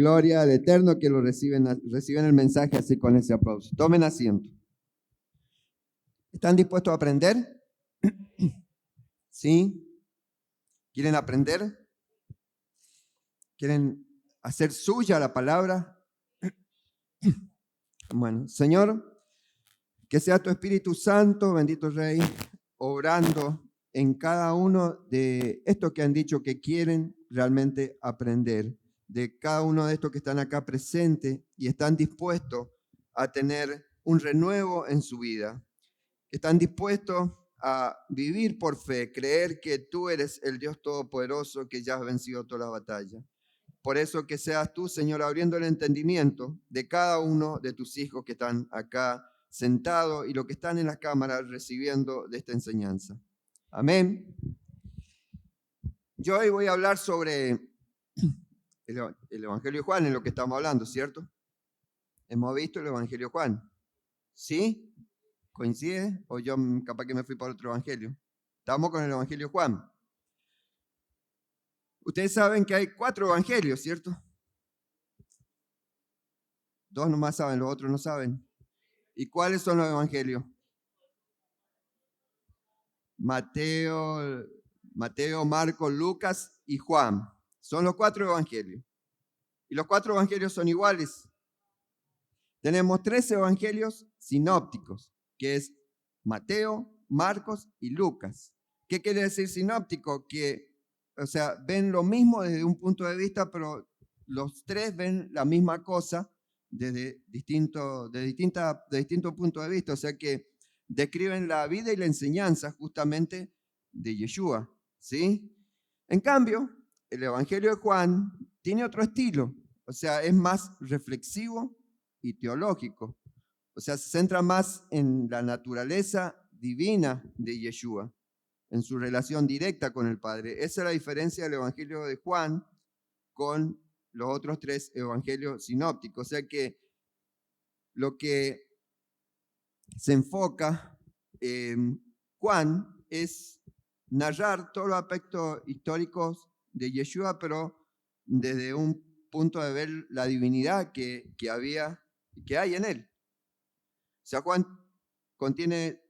Gloria al Eterno que lo reciben el mensaje así con ese aplauso. Tomen asiento. ¿Están dispuestos a aprender? ¿Sí? ¿Quieren aprender? ¿Quieren hacer suya la palabra? Bueno, Señor, que sea tu Espíritu Santo, bendito Rey, obrando en cada uno de estos que han dicho que quieren realmente aprender, de cada uno de estos que están acá presentes y están dispuestos a tener un renuevo en su vida, que están dispuestos a vivir por fe, creer que tú eres el Dios Todopoderoso que ya has vencido toda la batalla. Por eso que seas tú, Señor, abriendo el entendimiento de cada uno de tus hijos que están acá sentados y los que están en las cámaras recibiendo de esta enseñanza. Amén. Yo hoy voy a hablar sobre el Evangelio de Juan, en lo que estamos hablando, ¿cierto? Hemos visto el Evangelio de Juan. ¿Sí? ¿Coincide? ¿O yo capaz que me fui para otro evangelio? Estamos con el Evangelio de Juan. Ustedes saben que hay 4 evangelios, ¿cierto? 2 nomás saben, los otros no saben. ¿Y cuáles son los evangelios? Mateo, Marcos, Lucas y Juan. Son los 4 evangelios. Y los 4 evangelios son iguales. Tenemos 3 evangelios sinópticos, que es Mateo, Marcos y Lucas. ¿Qué quiere decir sinóptico? Que, o sea, ven lo mismo desde un punto de vista, pero los 3 ven la misma cosa desde distinto puntos de vista. O sea que describen la vida y la enseñanza justamente de Yeshua, ¿sí? En cambio, el Evangelio de Juan tiene otro estilo, o sea, es más reflexivo y teológico. O sea, se centra más en la naturaleza divina de Yeshua, en su relación directa con el Padre. Esa es la diferencia del Evangelio de Juan con los otros 3 evangelios sinópticos. O sea que lo que se enfoca en Juan es narrar todos los aspectos históricos de Yeshua, pero desde un punto de ver la divinidad que hay en él. O sea, Juan contiene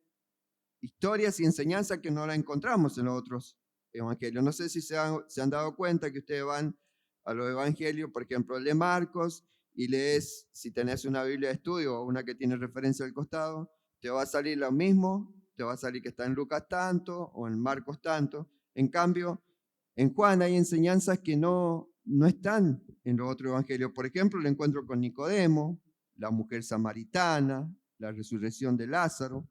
historias y enseñanzas que no la encontramos en los otros evangelios. No sé si se han dado cuenta que ustedes van a los evangelios, por ejemplo, el de Marcos, y lees, si tenés una Biblia de estudio o una que tiene referencia al costado, te va a salir lo mismo, te va a salir que está en Lucas tanto o en Marcos tanto. En cambio, en Juan hay enseñanzas que no están en los otros evangelios. Por ejemplo, el encuentro con Nicodemo, la mujer samaritana, la resurrección de Lázaro.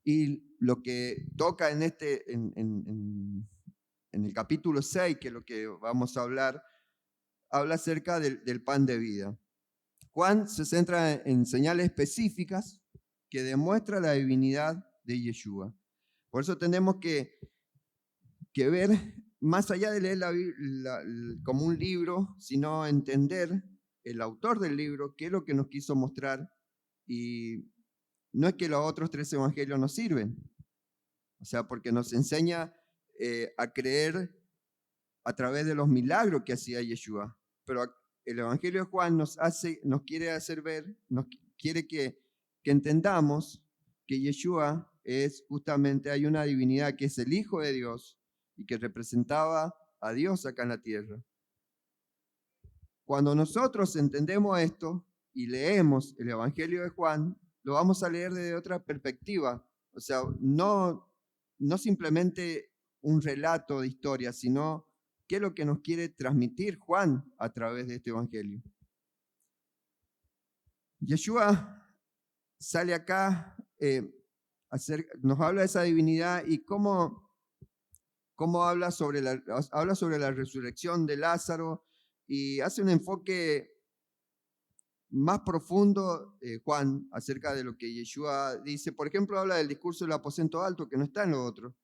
Y lo que toca en el capítulo 6, que es lo que vamos a hablar, habla acerca del pan de vida. Juan se centra en señales específicas que demuestran la divinidad de Yeshua. Por eso tenemos que ver, más allá de leer la Biblia como un libro, sino entender el autor del libro, qué es lo que nos quiso mostrar. Y no es que los otros 3 evangelios nos sirven, o sea, porque nos enseña a creer a través de los milagros que hacía Yeshua. Pero el Evangelio de Juan nos quiere hacer ver, nos quiere que entendamos que Yeshua es justamente, hay una divinidad que es el Hijo de Dios y que representaba a Dios acá en la tierra. Cuando nosotros entendemos esto y leemos el Evangelio de Juan, lo vamos a leer desde otra perspectiva. O sea, no simplemente un relato de historia, sino qué es lo que nos quiere transmitir Juan a través de este Evangelio. Yeshua sale acá, nos habla de esa divinidad y cómo habla sobre la resurrección de Lázaro y hace un enfoque más profundo, Juan, acerca de lo que Yeshua dice. Por ejemplo, habla del discurso del aposento alto, que no está en lo otro.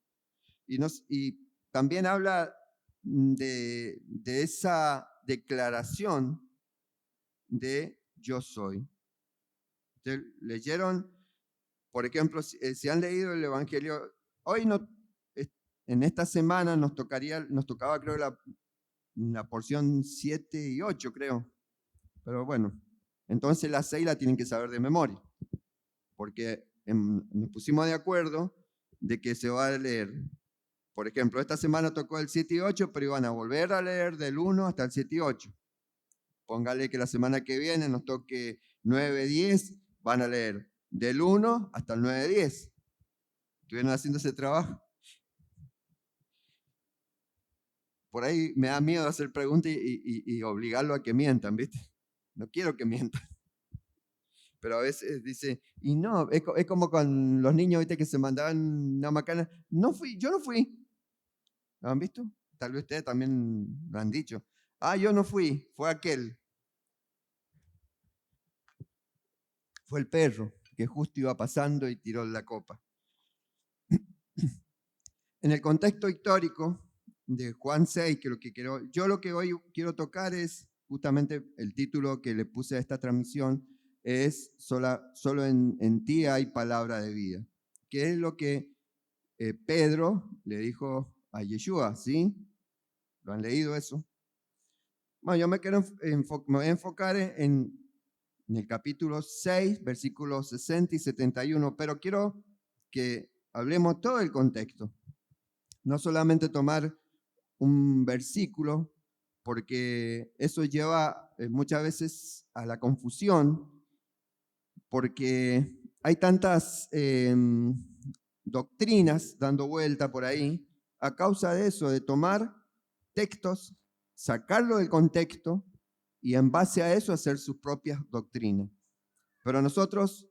Y también habla de esa declaración de yo soy. Ustedes leyeron, por ejemplo, si han leído el Evangelio, hoy en esta semana nos tocaba, creo, la porción 7 y 8, creo. Pero bueno, entonces las 6 la tienen que saber de memoria, porque nos pusimos de acuerdo de que se va a leer. Por ejemplo, esta semana tocó el 7 y 8, pero iban a volver a leer del 1 hasta el 7 y 8. Póngale que la semana que viene nos toque 9, 10, van a leer del 1 hasta el 9, 10. Estuvieron haciendo ese trabajo. Por ahí me da miedo hacer preguntas y obligarlo a que mientan, ¿viste? No quiero que mientan. Pero a veces dice, y no, es como con los niños, ¿viste? Que se mandaban una macana. No fui, yo no fui. ¿Lo han visto? Tal vez ustedes también lo han dicho. Ah, yo no fui, fue aquel. Fue el perro que justo iba pasando y tiró la copa. En el contexto histórico de Juan 6, que lo que hoy quiero tocar es justamente el título que le puse a esta transmisión, es solo en ti hay palabra de vida, que es lo que Pedro le dijo a Yeshua, ¿sí? ¿Lo han leído eso? Bueno, yo me voy a enfocar en el capítulo 6, versículos 60 y 71, pero quiero que hablemos todo el contexto. No solamente tomar un versículo, porque eso lleva muchas veces a la confusión, porque hay tantas doctrinas dando vuelta por ahí a causa de eso, de tomar textos, sacarlo del contexto y en base a eso hacer sus propias doctrinas. Pero nosotros,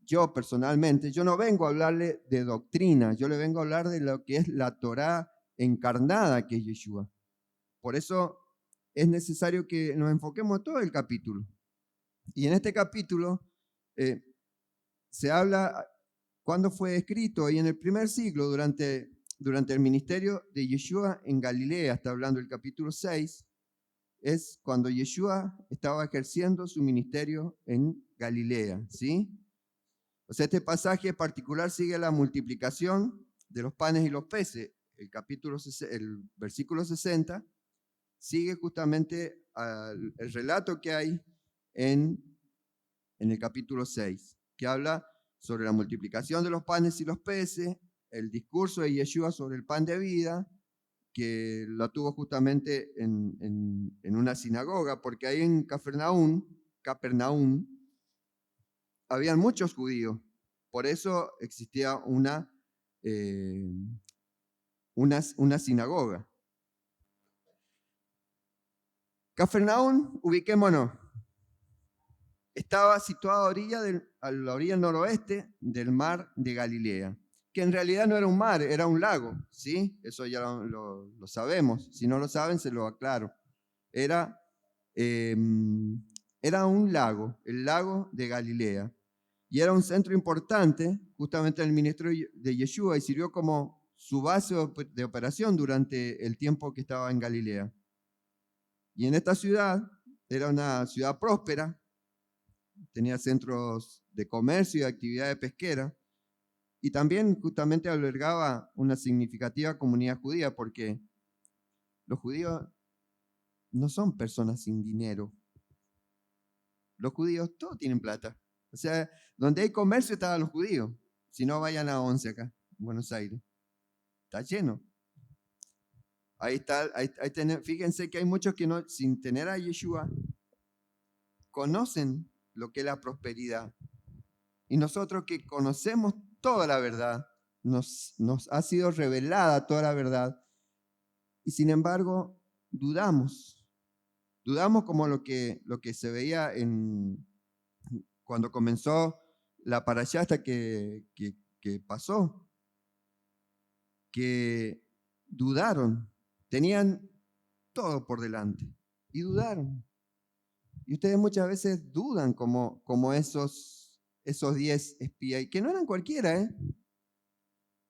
yo personalmente, yo no vengo a hablarle de doctrina, yo le vengo a hablar de lo que es la Torá encarnada, que es Yeshua. Por eso es necesario que nos enfoquemos todo el capítulo. Y en este capítulo se habla cuándo fue escrito, y en el primer siglo, durante el ministerio de Yeshua en Galilea, está hablando el capítulo 6, es cuando Yeshua estaba ejerciendo su ministerio en Galilea, ¿sí? O sea, este pasaje particular sigue la multiplicación de los panes y los peces. El versículo 60 sigue justamente el relato que hay en el capítulo 6, que habla sobre la multiplicación de los panes y los peces, el discurso de Yeshua sobre el pan de vida, que lo tuvo justamente en una sinagoga, porque ahí en Capernaum, habían muchos judíos. Por eso existía una sinagoga. Capernaum, ubiquémonos, estaba situado a la orilla noroeste del mar de Galilea, que en realidad no era un mar, era un lago, ¿sí? Eso ya lo sabemos. Si no lo saben, se lo aclaro. Era un lago, el lago de Galilea, y era un centro importante justamente en el ministerio de Yeshua y sirvió como su base de operación durante el tiempo que estaba en Galilea. Y en esta ciudad, era una ciudad próspera, tenía centros de comercio y de actividades pesqueras, y también justamente albergaba una significativa comunidad judía, porque los judíos no son personas sin dinero. Los judíos todos tienen plata. O sea, donde hay comercio estaban los judíos. Si no, vayan a Once acá, en Buenos Aires. Está lleno. Ahí está, fíjense que hay muchos que no, sin tener a Yeshua, conocen lo que es la prosperidad. Y nosotros que conocemos toda la verdad, nos ha sido revelada toda la verdad, y sin embargo dudamos. Dudamos como lo que se veía cuando comenzó la parashá hasta que pasó, que dudaron, tenían todo por delante y dudaron. Y ustedes muchas veces dudan como esos 10 espías, que no eran cualquiera, ¿eh?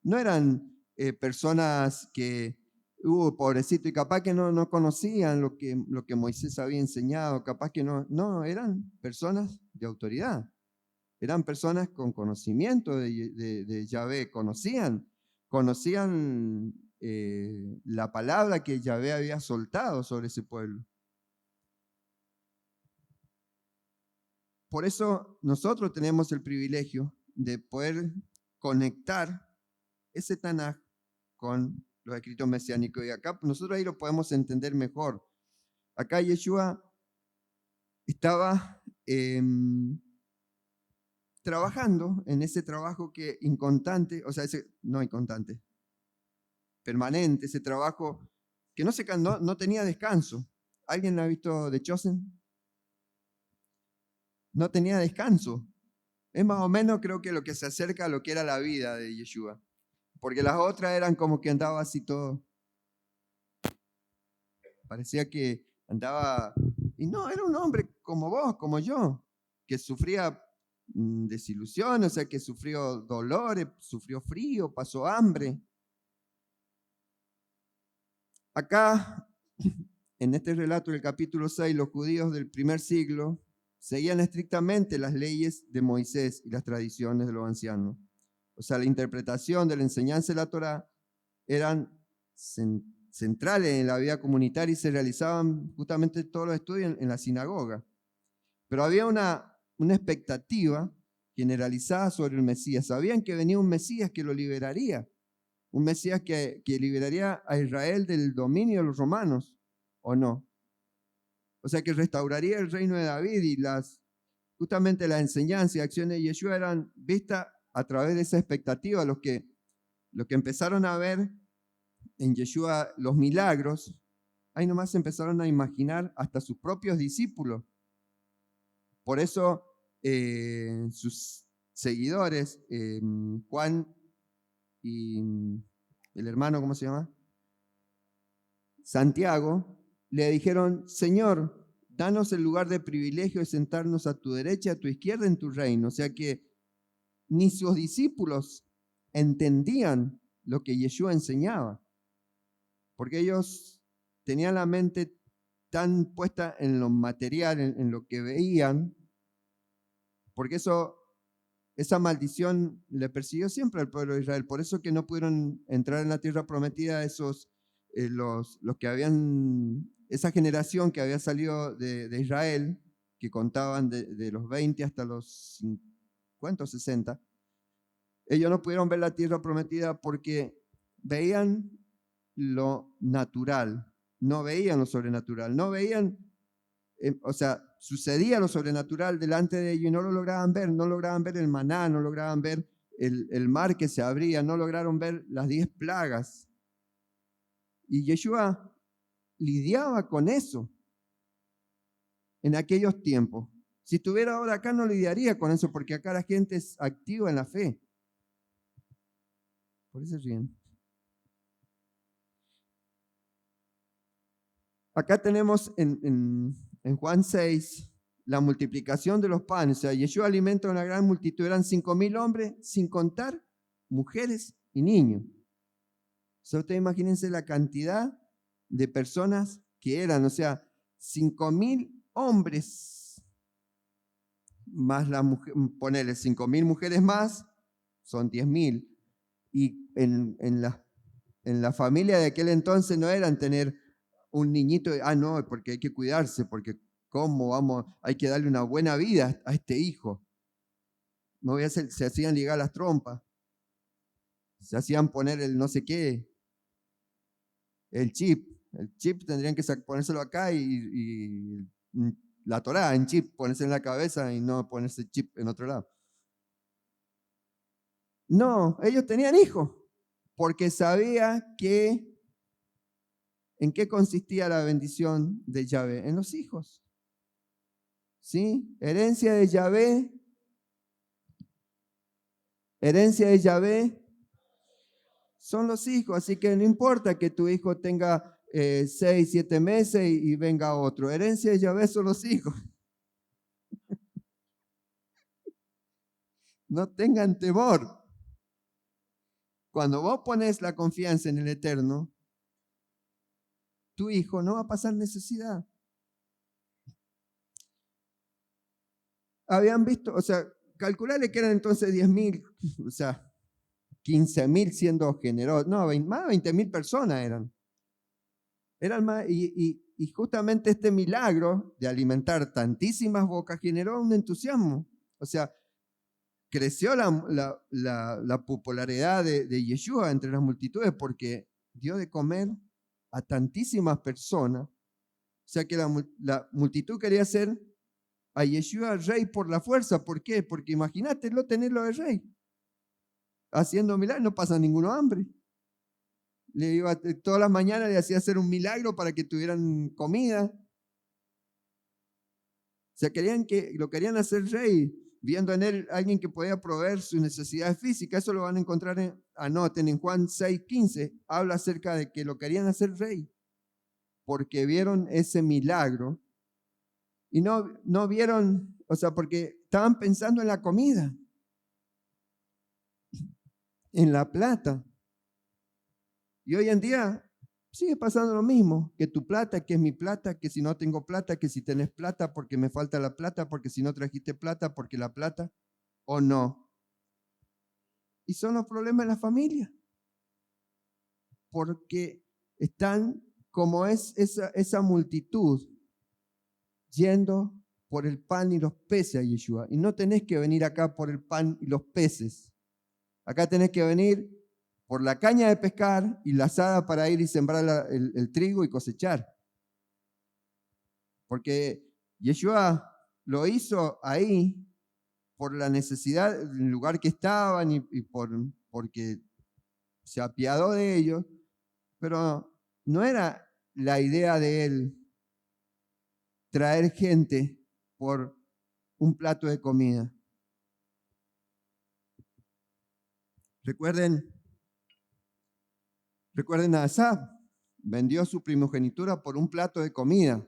No eran personas que, pobrecito, y capaz que no conocían lo que Moisés había enseñado, capaz que no, eran personas de autoridad, eran personas con conocimiento de Yahvé, conocían la palabra que Yahvé había soltado sobre ese pueblo. por eso nosotros tenemos el privilegio de poder conectar ese Tanaj con los escritos mesiánicos. Y acá nosotros ahí lo podemos entender mejor. Acá Yeshua estaba trabajando en ese trabajo que inconstante, o sea, no inconstante, permanente, ese trabajo que no tenía descanso. ¿Alguien ha visto The Chosen? No tenía descanso. Es más o menos creo que lo que se acerca a lo que era la vida de Yeshua. Porque las otras eran como que andaba así todo. Parecía que andaba... Y no, era un hombre como vos, como yo, que sufría desilusión, o sea, que sufrió dolores, sufrió frío, pasó hambre. Acá, en este relato del capítulo 6, los judíos del primer siglo seguían estrictamente las leyes de Moisés y las tradiciones de los ancianos. O sea, la interpretación de la enseñanza de la Torá eran centrales en la vida comunitaria y se realizaban justamente todos los estudios en la sinagoga. Pero había una expectativa generalizada sobre el Mesías. Sabían que venía un Mesías que lo liberaría, un Mesías que liberaría a Israel del dominio de los romanos, ¿o no? O sea, que restauraría el reino de David y justamente las enseñanzas y acciones de Yeshua eran vistas a través de esa expectativa. Los que empezaron a ver en Yeshua los milagros, ahí nomás empezaron a imaginar hasta sus propios discípulos. Por eso sus seguidores, Juan y el hermano, ¿cómo se llama? Santiago, le dijeron: Señor, danos el lugar de privilegio de sentarnos a tu derecha y a tu izquierda en tu reino. O sea que ni sus discípulos entendían lo que Yeshua enseñaba, porque ellos tenían la mente tan puesta en lo material, en lo que veían, porque esa maldición le persiguió siempre al pueblo de Israel. Por eso que no pudieron entrar en la tierra prometida los que habían, esa generación que había salido de Israel, que contaban de los 20 hasta los 50 o 60. Ellos no pudieron ver la tierra prometida porque veían lo natural, no veían lo sobrenatural, no veían, o sea, sucedía lo sobrenatural delante de ellos y no lo lograban ver, no lograban ver el maná, no lograban ver el mar que se abría, no lograron ver las 10 plagas. Y Yeshua lidiaba con eso en aquellos tiempos. Si estuviera ahora acá no lidiaría con eso, porque acá la gente es activa en la fe. Por eso ríen. Acá tenemos en Juan 6 la multiplicación de los panes. O sea, Yeshua alimenta a una gran multitud. Eran 5,000 hombres, sin contar mujeres y niños. O sea, ustedes imagínense la cantidad de personas que eran. O sea, 5,000 hombres más la mujer, ponele 5,000 mujeres más, son 10,000. Y en la familia de aquel entonces no eran tener un niñito, no, porque hay que cuidarse, porque hay que darle una buena vida a este hijo. Se hacían ligar las trompas, se hacían poner el no sé qué, el chip tendrían que ponérselo acá y la Torá en chip, ponerse en la cabeza y no ponerse chip en otro lado. No, ellos tenían hijos, porque sabía en qué consistía la bendición de Yahvé, en los hijos. ¿Sí? Herencia de Yahvé son los hijos, así que no importa que tu hijo tenga 6, 7 meses y venga otro. Herencia de Yahvé son los hijos. No tengan temor. Cuando vos pones la confianza en el Eterno, tu hijo no va a pasar necesidad. Habían visto, o sea, calcularle que eran entonces 10,000, o sea, 15,000 siendo generosos, no, más de 20,000 personas eran. Eran más, y Y justamente este milagro de alimentar tantísimas bocas generó un entusiasmo. O sea, creció la popularidad de Yeshua entre las multitudes porque dio de comer a tantísimas personas. O sea que la multitud quería ser a Yeshua rey por la fuerza. ¿Por qué? Porque imagínatelo tenerlo de rey. Haciendo milagros, no pasa ninguno hambre. Le iba todas las mañanas, le hacía hacer un milagro para que tuvieran comida. O sea, lo querían hacer rey, viendo en él alguien que podía proveer sus necesidades físicas. Eso lo van a encontrar, anoten, en Juan 6:15, habla acerca de que lo querían hacer rey, porque vieron ese milagro y no vieron, o sea, porque estaban pensando en la comida, en la plata. Y hoy en día sigue pasando lo mismo, que tu plata, que es mi plata, que si no tengo plata, que si tenés plata, porque me falta la plata, porque si no trajiste plata, porque la plata, o no. Y son los problemas de la familia, porque están como es esa multitud yendo por el pan y los peces a Yeshua. Y no tenés que venir acá por el pan y los peces. Acá tenés que venir por la caña de pescar y la azada para ir y sembrar el trigo y cosechar. Porque Yeshua lo hizo ahí por la necesidad del lugar que estaban y porque se apiadó de ellos, pero no era la idea de él traer gente por un plato de comida. Recuerden a Asaf, vendió su primogenitura por un plato de comida.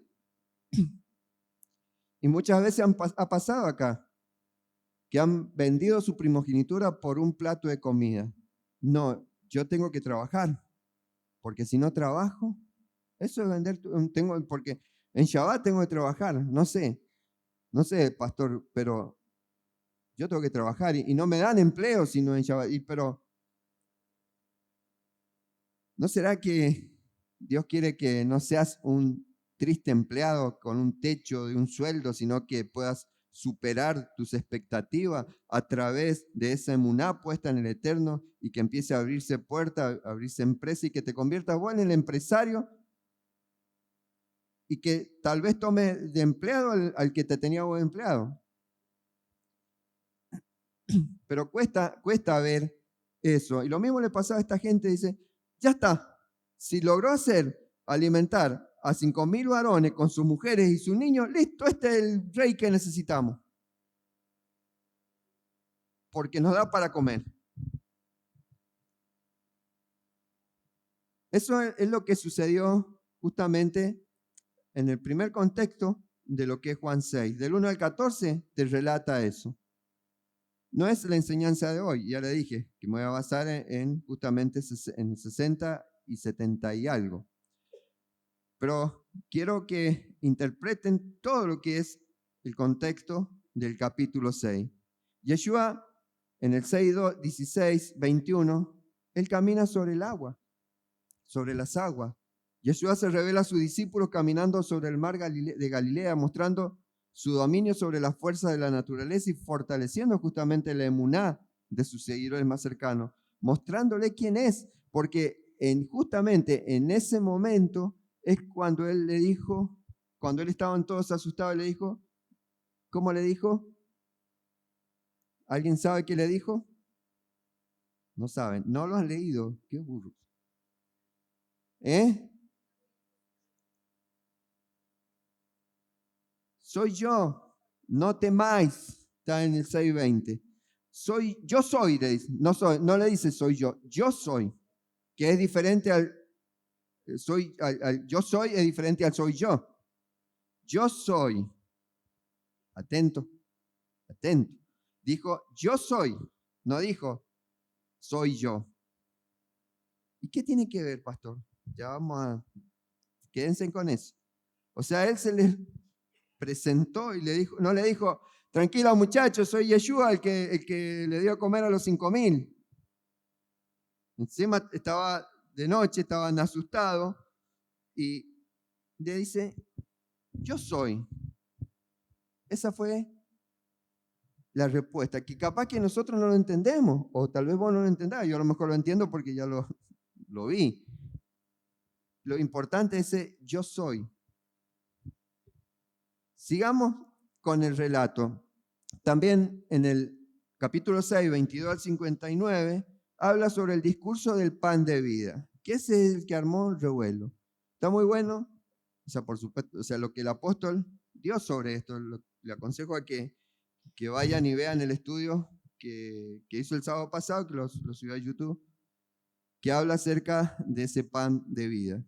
Y muchas veces ha pasado acá, que han vendido su primogenitura por un plato de comida. No, yo tengo que trabajar, porque si no trabajo, eso es vender, porque en Shabbat tengo que trabajar, no sé, pastor, pero yo tengo que trabajar y no me dan empleo sino en Shabbat, pero ¿no será que Dios quiere que no seas un triste empleado con un techo de un sueldo, sino que puedas superar tus expectativas a través de esa emuná puesta en el Eterno y que empiece a abrirse puerta, a abrirse empresa y que te conviertas vos en el empresario y que tal vez tome de empleado al que te tenía vos empleado? Pero cuesta ver eso. Y lo mismo le pasaba a esta gente, dice, ya está, si logró alimentar a 5.000 varones con sus mujeres y sus niños, listo, este es el rey que necesitamos. Porque nos da para comer. Eso es lo que sucedió justamente en el primer contexto de lo que es Juan 6. Del 1 al 14 te relata eso. No es la enseñanza de hoy, ya le dije que me voy a basar en justamente en 60 y 70 y algo. Pero quiero que interpreten todo lo que es el contexto del capítulo 6. Yeshua, en el 6, 16, 21, él camina sobre el agua, sobre las aguas. Yeshua se revela a sus discípulos caminando sobre el mar de Galilea, mostrando su dominio sobre las fuerzas de la naturaleza y fortaleciendo justamente la emuná de sus seguidores más cercanos, mostrándole quién es, porque justamente en ese momento es cuando él le dijo, cuando él estaban todos asustados, le dijo, ¿cómo le dijo? ¿Alguien sabe qué le dijo? No saben, no lo han leído, qué burros. Soy yo, no temáis, está en el 6:20. Yo soy, le dice, no le dice soy yo soy, que es diferente al yo soy, es diferente al soy yo. Yo soy, atento, dijo yo soy, no dijo soy yo. ¿Y qué tiene que ver, pastor? Ya quédense con eso. O sea, él se les presentó y le dijo, no le dijo, tranquilo muchachos, soy Yeshua el que le dio a comer a los 5.000. Encima estaba de noche, estaban asustados y le dice, yo soy. Esa fue la respuesta, que capaz que nosotros no lo entendemos, o tal vez vos no lo entendás, yo a lo mejor lo entiendo porque ya lo vi. Lo importante es ese yo soy. Sigamos con el relato. También en el capítulo 6, 22 al 59, habla sobre el discurso del pan de vida, que ese es el que armó el revuelo. Está muy bueno, o sea, por supuesto, o sea, lo que el apóstol dio sobre esto, le aconsejo a que vayan y vean el estudio que hizo el sábado pasado, que lo subió a YouTube, que habla acerca de ese pan de vida.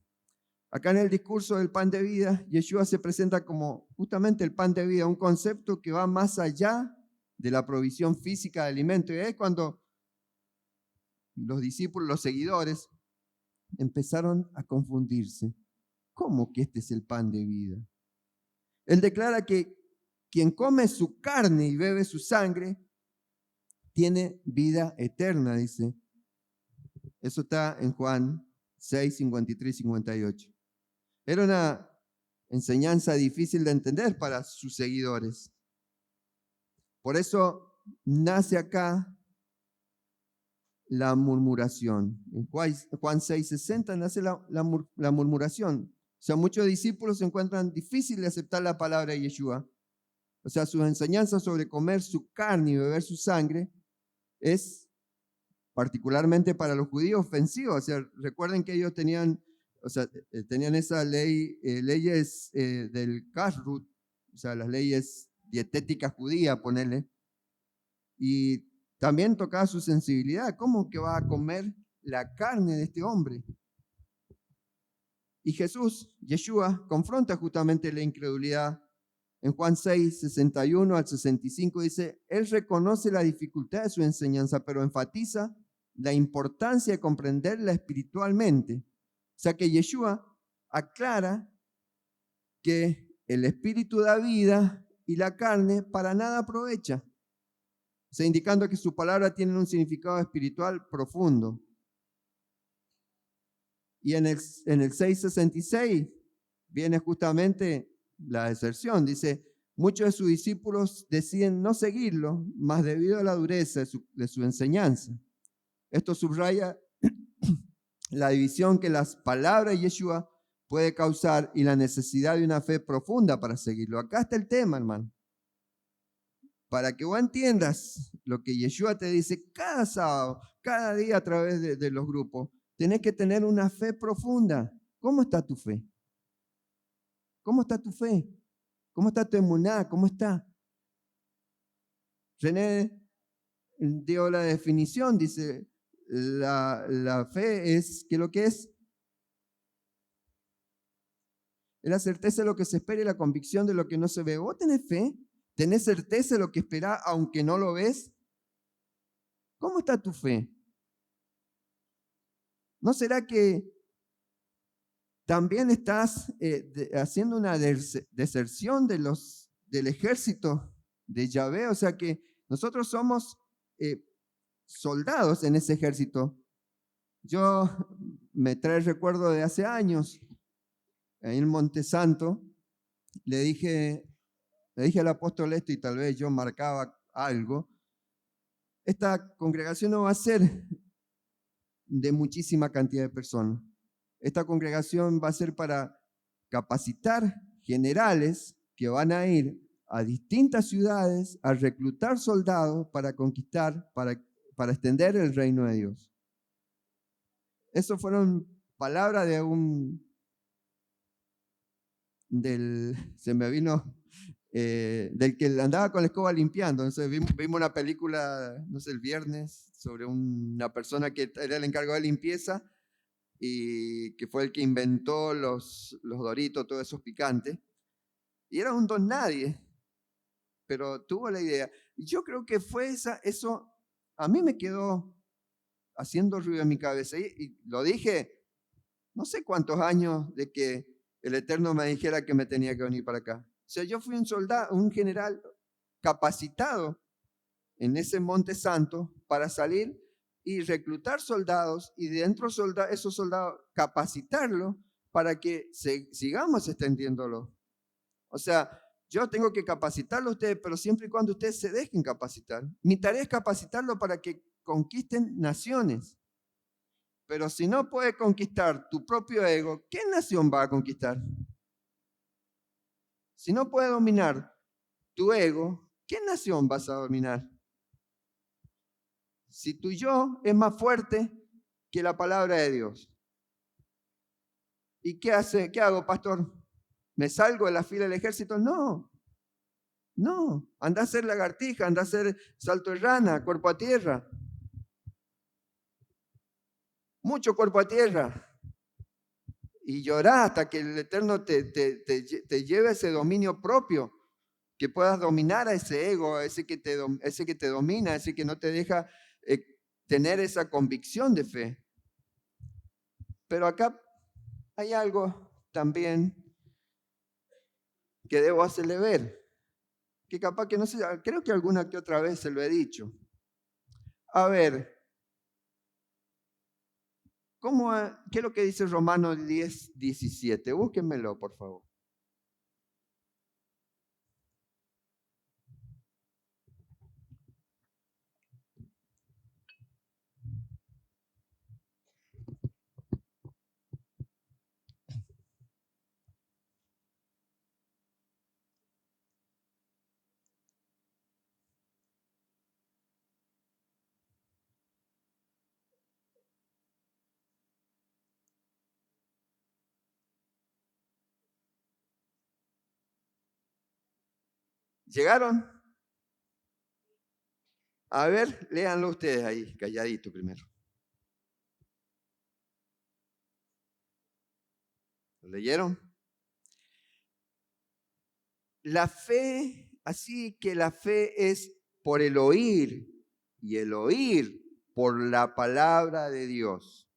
Acá en el discurso del pan de vida, Yeshua se presenta como justamente el pan de vida, un concepto que va más allá de la provisión física de alimento. Y es cuando los discípulos, los seguidores, empezaron a confundirse. ¿Cómo que este es el pan de vida? Él declara que quien come su carne y bebe su sangre tiene vida eterna, dice. Eso está en Juan 6, 53 y 58. Era una enseñanza difícil de entender para sus seguidores. Por eso nace acá la murmuración. En Juan 6:60 nace la murmuración. O sea, muchos discípulos se encuentran difícil de aceptar la palabra de Yeshua. O sea, sus enseñanzas sobre comer su carne y beber su sangre es particularmente para los judíos ofensivo. O sea, recuerden que ellos tenían esa leyes del kashrut, o sea, las leyes dietéticas judías, ponerle, y también tocaba su sensibilidad. ¿Cómo que va a comer la carne de este hombre? Y Jesús, Yeshua, confronta justamente la incredulidad. En Juan 6, 61 al 65 dice, él reconoce la dificultad de su enseñanza, pero enfatiza la importancia de comprenderla espiritualmente. O sea que Yeshua aclara que el espíritu da vida y la carne para nada aprovecha. O sea, indicando que su palabra tiene un significado espiritual profundo. Y en el 6:66 viene justamente la deserción. Dice, muchos de sus discípulos deciden no seguirlo, más debido a la dureza de su enseñanza. Esto subraya la división que las palabras de Yeshua puede causar y la necesidad de una fe profunda para seguirlo. Acá está el tema, hermano. Para que vos entiendas lo que Yeshua te dice cada sábado, cada día a través de los grupos, tenés que tener una fe profunda. ¿Cómo está tu fe? ¿Cómo está tu fe? ¿Cómo está tu emuná? ¿Cómo está? René dio la definición, dice, la fe es, ¿qué es lo que es? Es la certeza de lo que se espera y la convicción de lo que no se ve. ¿Vos tenés fe? ¿Tenés certeza de lo que esperás aunque no lo ves? ¿Cómo está tu fe? ¿No será que también estás haciendo una deserción del ejército de Yahvé? O sea que nosotros somos soldados en ese ejército. Yo me trae el recuerdo de hace años, ahí en Monte Santo, le dije al apóstol esto y tal vez yo marcaba algo. Esta congregación no va a ser de muchísima cantidad de personas. Esta congregación va a ser para capacitar generales que van a ir a distintas ciudades a reclutar soldados para conquistar, para extender el reino de Dios. Eso fueron palabras se me vino, del que andaba con la escoba limpiando. Entonces vimos una película, no sé, el viernes, sobre una persona que era el encargado de limpieza y que fue el que inventó los Doritos, todos esos picantes. Y era un don nadie, pero tuvo la idea. Y yo creo que fue eso, a mí me quedó haciendo ruido en mi cabeza. Y lo dije, no sé cuántos años de que el Eterno me dijera que me tenía que venir para acá. O sea, yo fui un soldado, un general capacitado en ese Monte Santo para salir y reclutar soldados y dentro de esos soldados capacitarlos para que sigamos extendiéndolo. O sea, yo tengo que capacitarlo a ustedes, pero siempre y cuando ustedes se dejen capacitar. Mi tarea es capacitarlo para que conquisten naciones. Pero si no puedes conquistar tu propio ego, ¿qué nación va a conquistar? Si no puedes dominar tu ego, ¿qué nación vas a dominar? Si tu yo es más fuerte que la palabra de Dios. ¿Y qué hace? ¿Qué hago, pastor? ¿Me salgo de la fila del ejército? No. Anda a hacer lagartija, anda a hacer salto de rana, cuerpo a tierra. Mucho cuerpo a tierra. Y llorar hasta que el Eterno te lleve ese dominio propio, que puedas dominar a ese ego, ese que te domina, ese que no te deja tener esa convicción de fe. Pero acá hay algo también que debo hacerle ver, que capaz que no sé, creo que alguna que otra vez se lo he dicho. A ver, ¿qué es lo que dice Romanos 10:17? Búsquenmelo, por favor. ¿Llegaron? A ver, léanlo ustedes ahí, calladito primero. ¿Lo leyeron? La fe, así que la fe es por el oír y el oír por la palabra de Dios.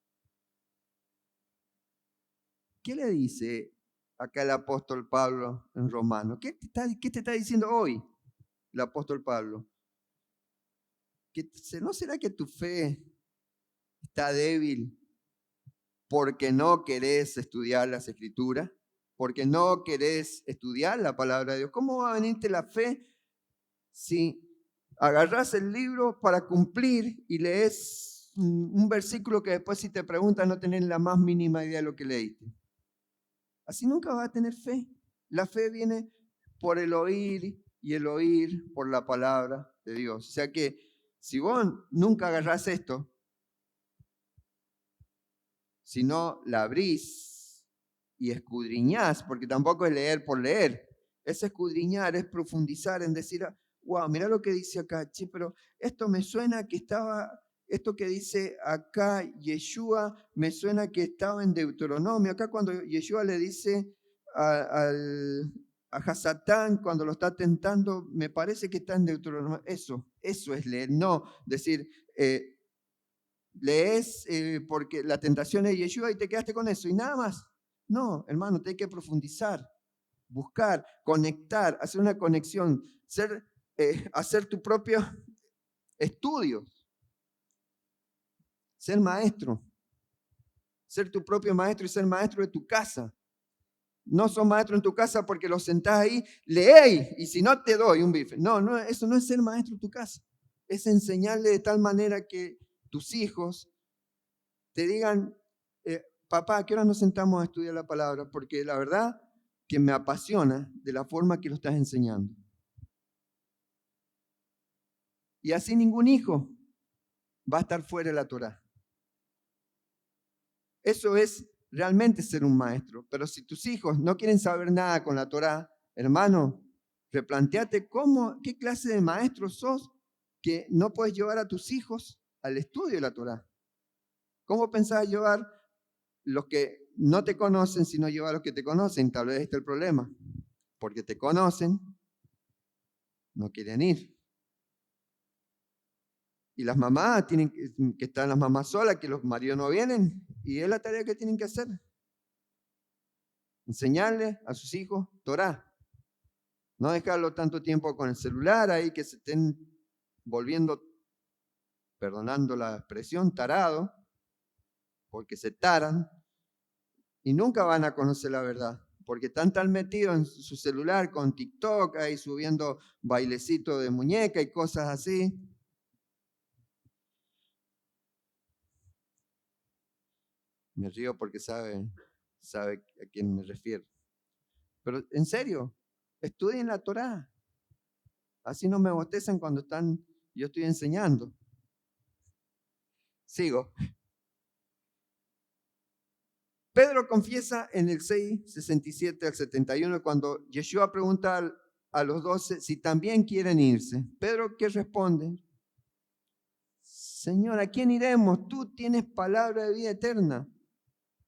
¿Qué le dice acá el apóstol Pablo en Romanos? ¿Qué te está diciendo hoy el apóstol Pablo? ¿No será que tu fe está débil porque no querés estudiar las escrituras? Porque no querés estudiar la palabra de Dios. ¿Cómo va a venirte la fe si agarrás el libro para cumplir y lees un versículo que después si te preguntan no tenés la más mínima idea de lo que leíste? Así nunca vas a tener fe. La fe viene por el oír y el oír por la palabra de Dios. O sea que si vos nunca agarrás esto, si no la abrís y escudriñás, porque tampoco es leer por leer, es escudriñar, es profundizar en decir, wow, mira lo que dice acá, che, pero esto me suena que estaba, esto que dice acá Yeshua, me suena que estaba en Deuteronomio. Acá cuando Yeshua le dice a Hasatán, cuando lo está tentando, me parece que está en Deuteronomio. Eso es leer, no decir, lees porque la tentación es Yeshua y te quedaste con eso y nada más. No, hermano, te hay que profundizar, buscar, conectar, hacer una conexión, hacer tu propio estudio, ser maestro, ser tu propio maestro y ser maestro de tu casa. No sos maestro en tu casa porque lo sentás ahí, leéis y si no te doy un bife. No, eso no es ser maestro en tu casa. Es enseñarle de tal manera que tus hijos te digan, papá, ¿a qué hora nos sentamos a estudiar la palabra? Porque la verdad que me apasiona de la forma que lo estás enseñando. Y así ningún hijo va a estar fuera de la Torá. Eso es realmente ser un maestro. Pero si tus hijos no quieren saber nada con la Torá, hermano, replanteate qué clase de maestro sos que no puedes llevar a tus hijos al estudio de la Torá. ¿Cómo pensás llevar los que no te conocen, sino llevar a los que te conocen? Tal vez este es el problema. Porque te conocen, no quieren ir. Y las mamás tienen que estar las mamás solas, que los maridos no vienen, y es la tarea que tienen que hacer. Enseñarle a sus hijos Torá. No dejarlo tanto tiempo con el celular ahí que se estén volviendo, perdonando la expresión, tarado, porque se taran y nunca van a conocer la verdad, porque están tan metidos en su celular con TikTok, ahí subiendo bailecitos de muñeca y cosas así. Me río porque sabe a quién me refiero. Pero en serio, estudien la Torá. Así no me bostezan cuando yo estoy enseñando. Sigo. Pedro confiesa en el 6, 67 al 71, cuando Yeshua pregunta a los 12 si también quieren irse. Pedro, ¿qué responde? Señor, ¿a quién iremos? Tú tienes palabra de vida eterna.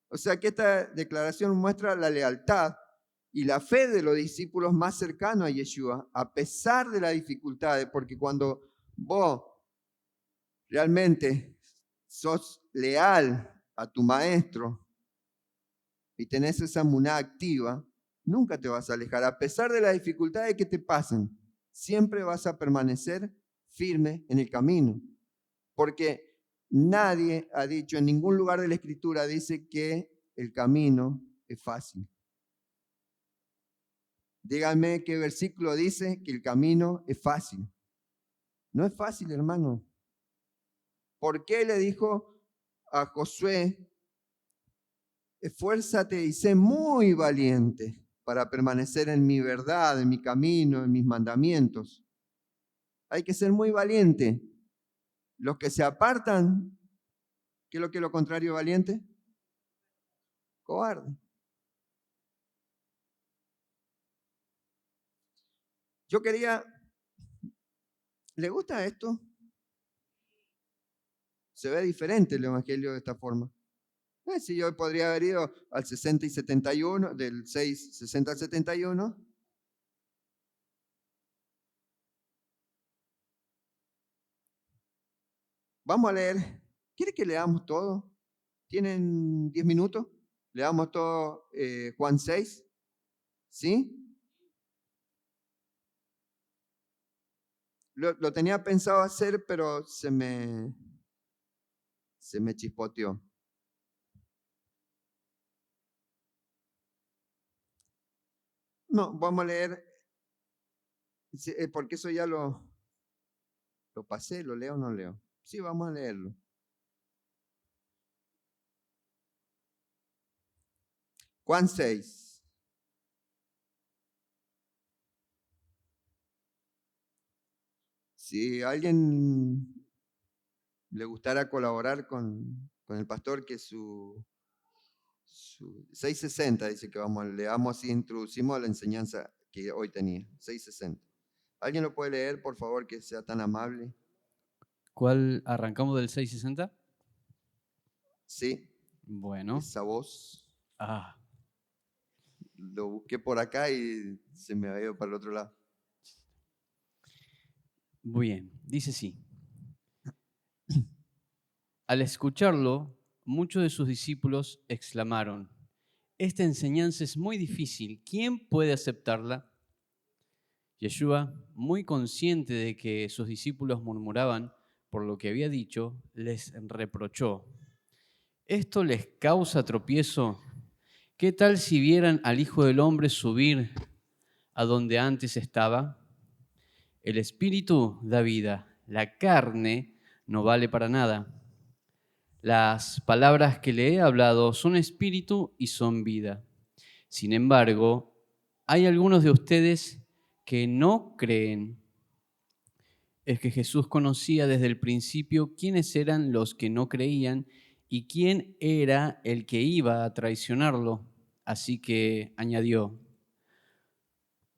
O sea que esta declaración muestra la lealtad y la fe de los discípulos más cercanos a Yeshua, a pesar de las dificultades, porque cuando vos realmente sos leal a tu maestro y tenés esa muná activa, nunca te vas a alejar. A pesar de las dificultades que te pasen, siempre vas a permanecer firme en el camino. Porque nadie ha dicho, en ningún lugar de la Escritura dice que el camino es fácil. Díganme qué versículo dice que el camino es fácil. No es fácil, hermano. ¿Por qué le dijo a Josué, esfuérzate y sé muy valiente para permanecer en mi verdad, en mi camino, en mis mandamientos? Hay que ser muy valiente. Los que se apartan, ¿qué es lo que es lo contrario de valiente? Cobarde. Yo quería, ¿le gusta esto? Se ve diferente el Evangelio de esta forma. Si yo podría haber ido al 60 y 71, del 6, 60 al 71. Vamos a leer. ¿Quiere que leamos todo? ¿Tienen 10 minutos? Leamos todo Juan 6. ¿Sí? Lo tenía pensado hacer, pero se me chispoteó. No, vamos a leer, porque eso ya lo pasé, ¿lo leo o no leo? Sí, vamos a leerlo. Juan 6. Si a alguien le gustara colaborar con el pastor, que su 660, dice que leamos y introducimos la enseñanza que hoy tenía. 660. ¿Alguien lo puede leer, por favor, que sea tan amable? ¿Cuál arrancamos del 660? Sí. Bueno. Esa voz. Ah. Lo busqué por acá y se me ha ido para el otro lado. Bien, dice así. Al escucharlo, muchos de sus discípulos exclamaron, esta enseñanza es muy difícil, ¿quién puede aceptarla? Yeshua, muy consciente de que sus discípulos murmuraban por lo que había dicho, les reprochó. ¿Esto les causa tropiezo? ¿Qué tal si vieran al Hijo del Hombre subir a donde antes estaba? El Espíritu da vida, la carne no vale para nada. Las palabras que le he hablado son espíritu y son vida. Sin embargo, hay algunos de ustedes que no creen. Es que Jesús conocía desde el principio quiénes eran los que no creían y quién era el que iba a traicionarlo. Así que añadió,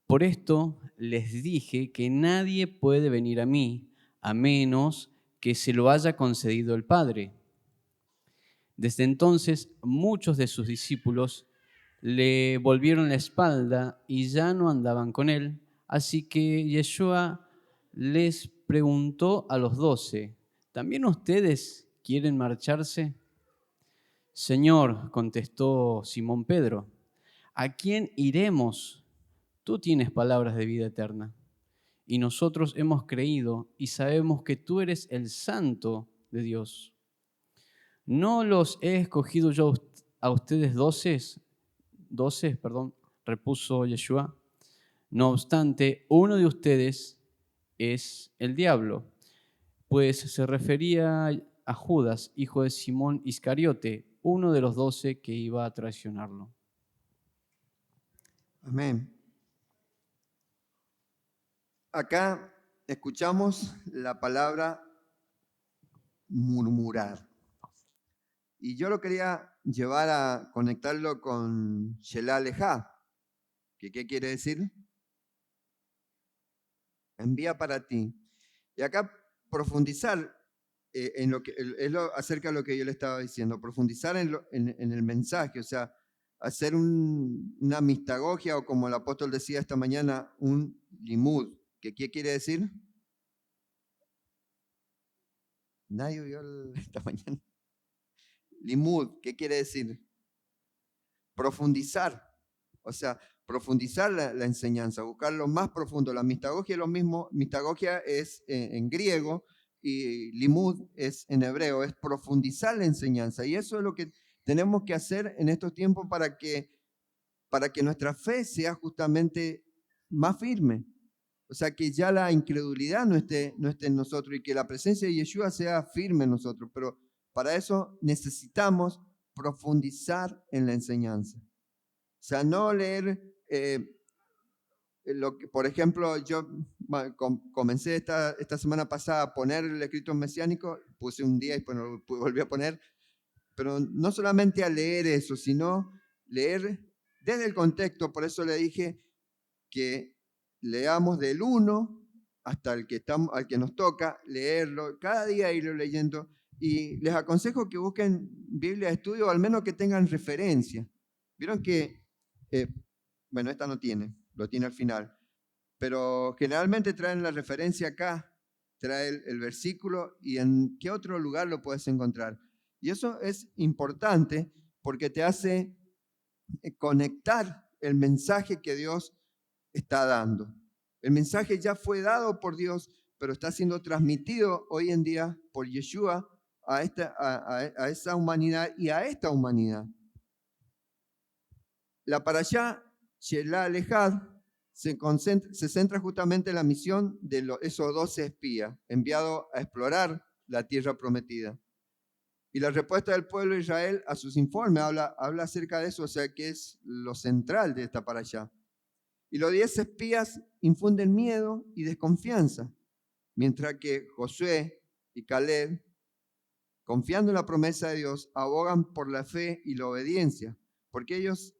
por esto les dije que nadie puede venir a mí a menos que se lo haya concedido el Padre. Desde entonces, muchos de sus discípulos le volvieron la espalda y ya no andaban con él. Así que Yeshua les preguntó a los 12, ¿también ustedes quieren marcharse? Señor, contestó Simón Pedro, ¿a quién iremos? Tú tienes palabras de vida eterna. Y nosotros hemos creído y sabemos que tú eres el Santo de Dios. No los he escogido yo a ustedes 12, repuso Yeshua. No obstante, uno de ustedes es el diablo. Pues se refería a Judas, hijo de Simón Iscariote, uno de los 12 que iba a traicionarlo. Amén. Acá escuchamos la palabra murmurar. Y yo lo quería llevar a conectarlo con Shelah Lejá, que ¿qué quiere decir? Envía para ti. Y acá profundizar en lo que es acerca de lo que yo le estaba diciendo, profundizar en el mensaje, o sea, hacer una mistagogia o como el apóstol decía esta mañana, un limud, que ¿qué quiere decir? Nadie vio esta mañana. Limud, ¿qué quiere decir? Profundizar, o sea, profundizar la enseñanza, buscar lo más profundo. La mistagogia es lo mismo, mistagogia es en griego y limud es en hebreo, es profundizar la enseñanza. Y eso es lo que tenemos que hacer en estos tiempos para que nuestra fe sea justamente más firme. O sea, que ya la incredulidad no esté en nosotros y que la presencia de Yeshua sea firme en nosotros. Pero para eso necesitamos profundizar en la enseñanza. O sea, no leer lo que, por ejemplo, yo comencé esta semana pasada a poner el escrito mesiánico, puse un día y después no lo volví a poner, pero no solamente a leer eso, sino leer desde el contexto. Por eso le dije que leamos del 1 hasta el que al que nos toca, leerlo, cada día irlo leyendo. Y les aconsejo que busquen Biblia de estudio, o al menos que tengan referencia. Vieron que, bueno, esta no tiene, lo tiene al final, pero generalmente traen la referencia acá, trae el versículo y en qué otro lugar lo puedes encontrar. Y eso es importante porque te hace conectar el mensaje que Dios está dando. El mensaje ya fue dado por Dios, pero está siendo transmitido hoy en día por Yeshua a esa humanidad y a esta humanidad. La parashá Shelah Lejad se centra justamente en la misión de esos 12 espías enviados a explorar la tierra prometida. Y la respuesta del pueblo de Israel a sus informes habla acerca de eso, o sea que es lo central de esta parashá. Y los 10 espías infunden miedo y desconfianza, mientras que Josué y Caleb, confiando en la promesa de Dios, abogan por la fe y la obediencia, porque ellos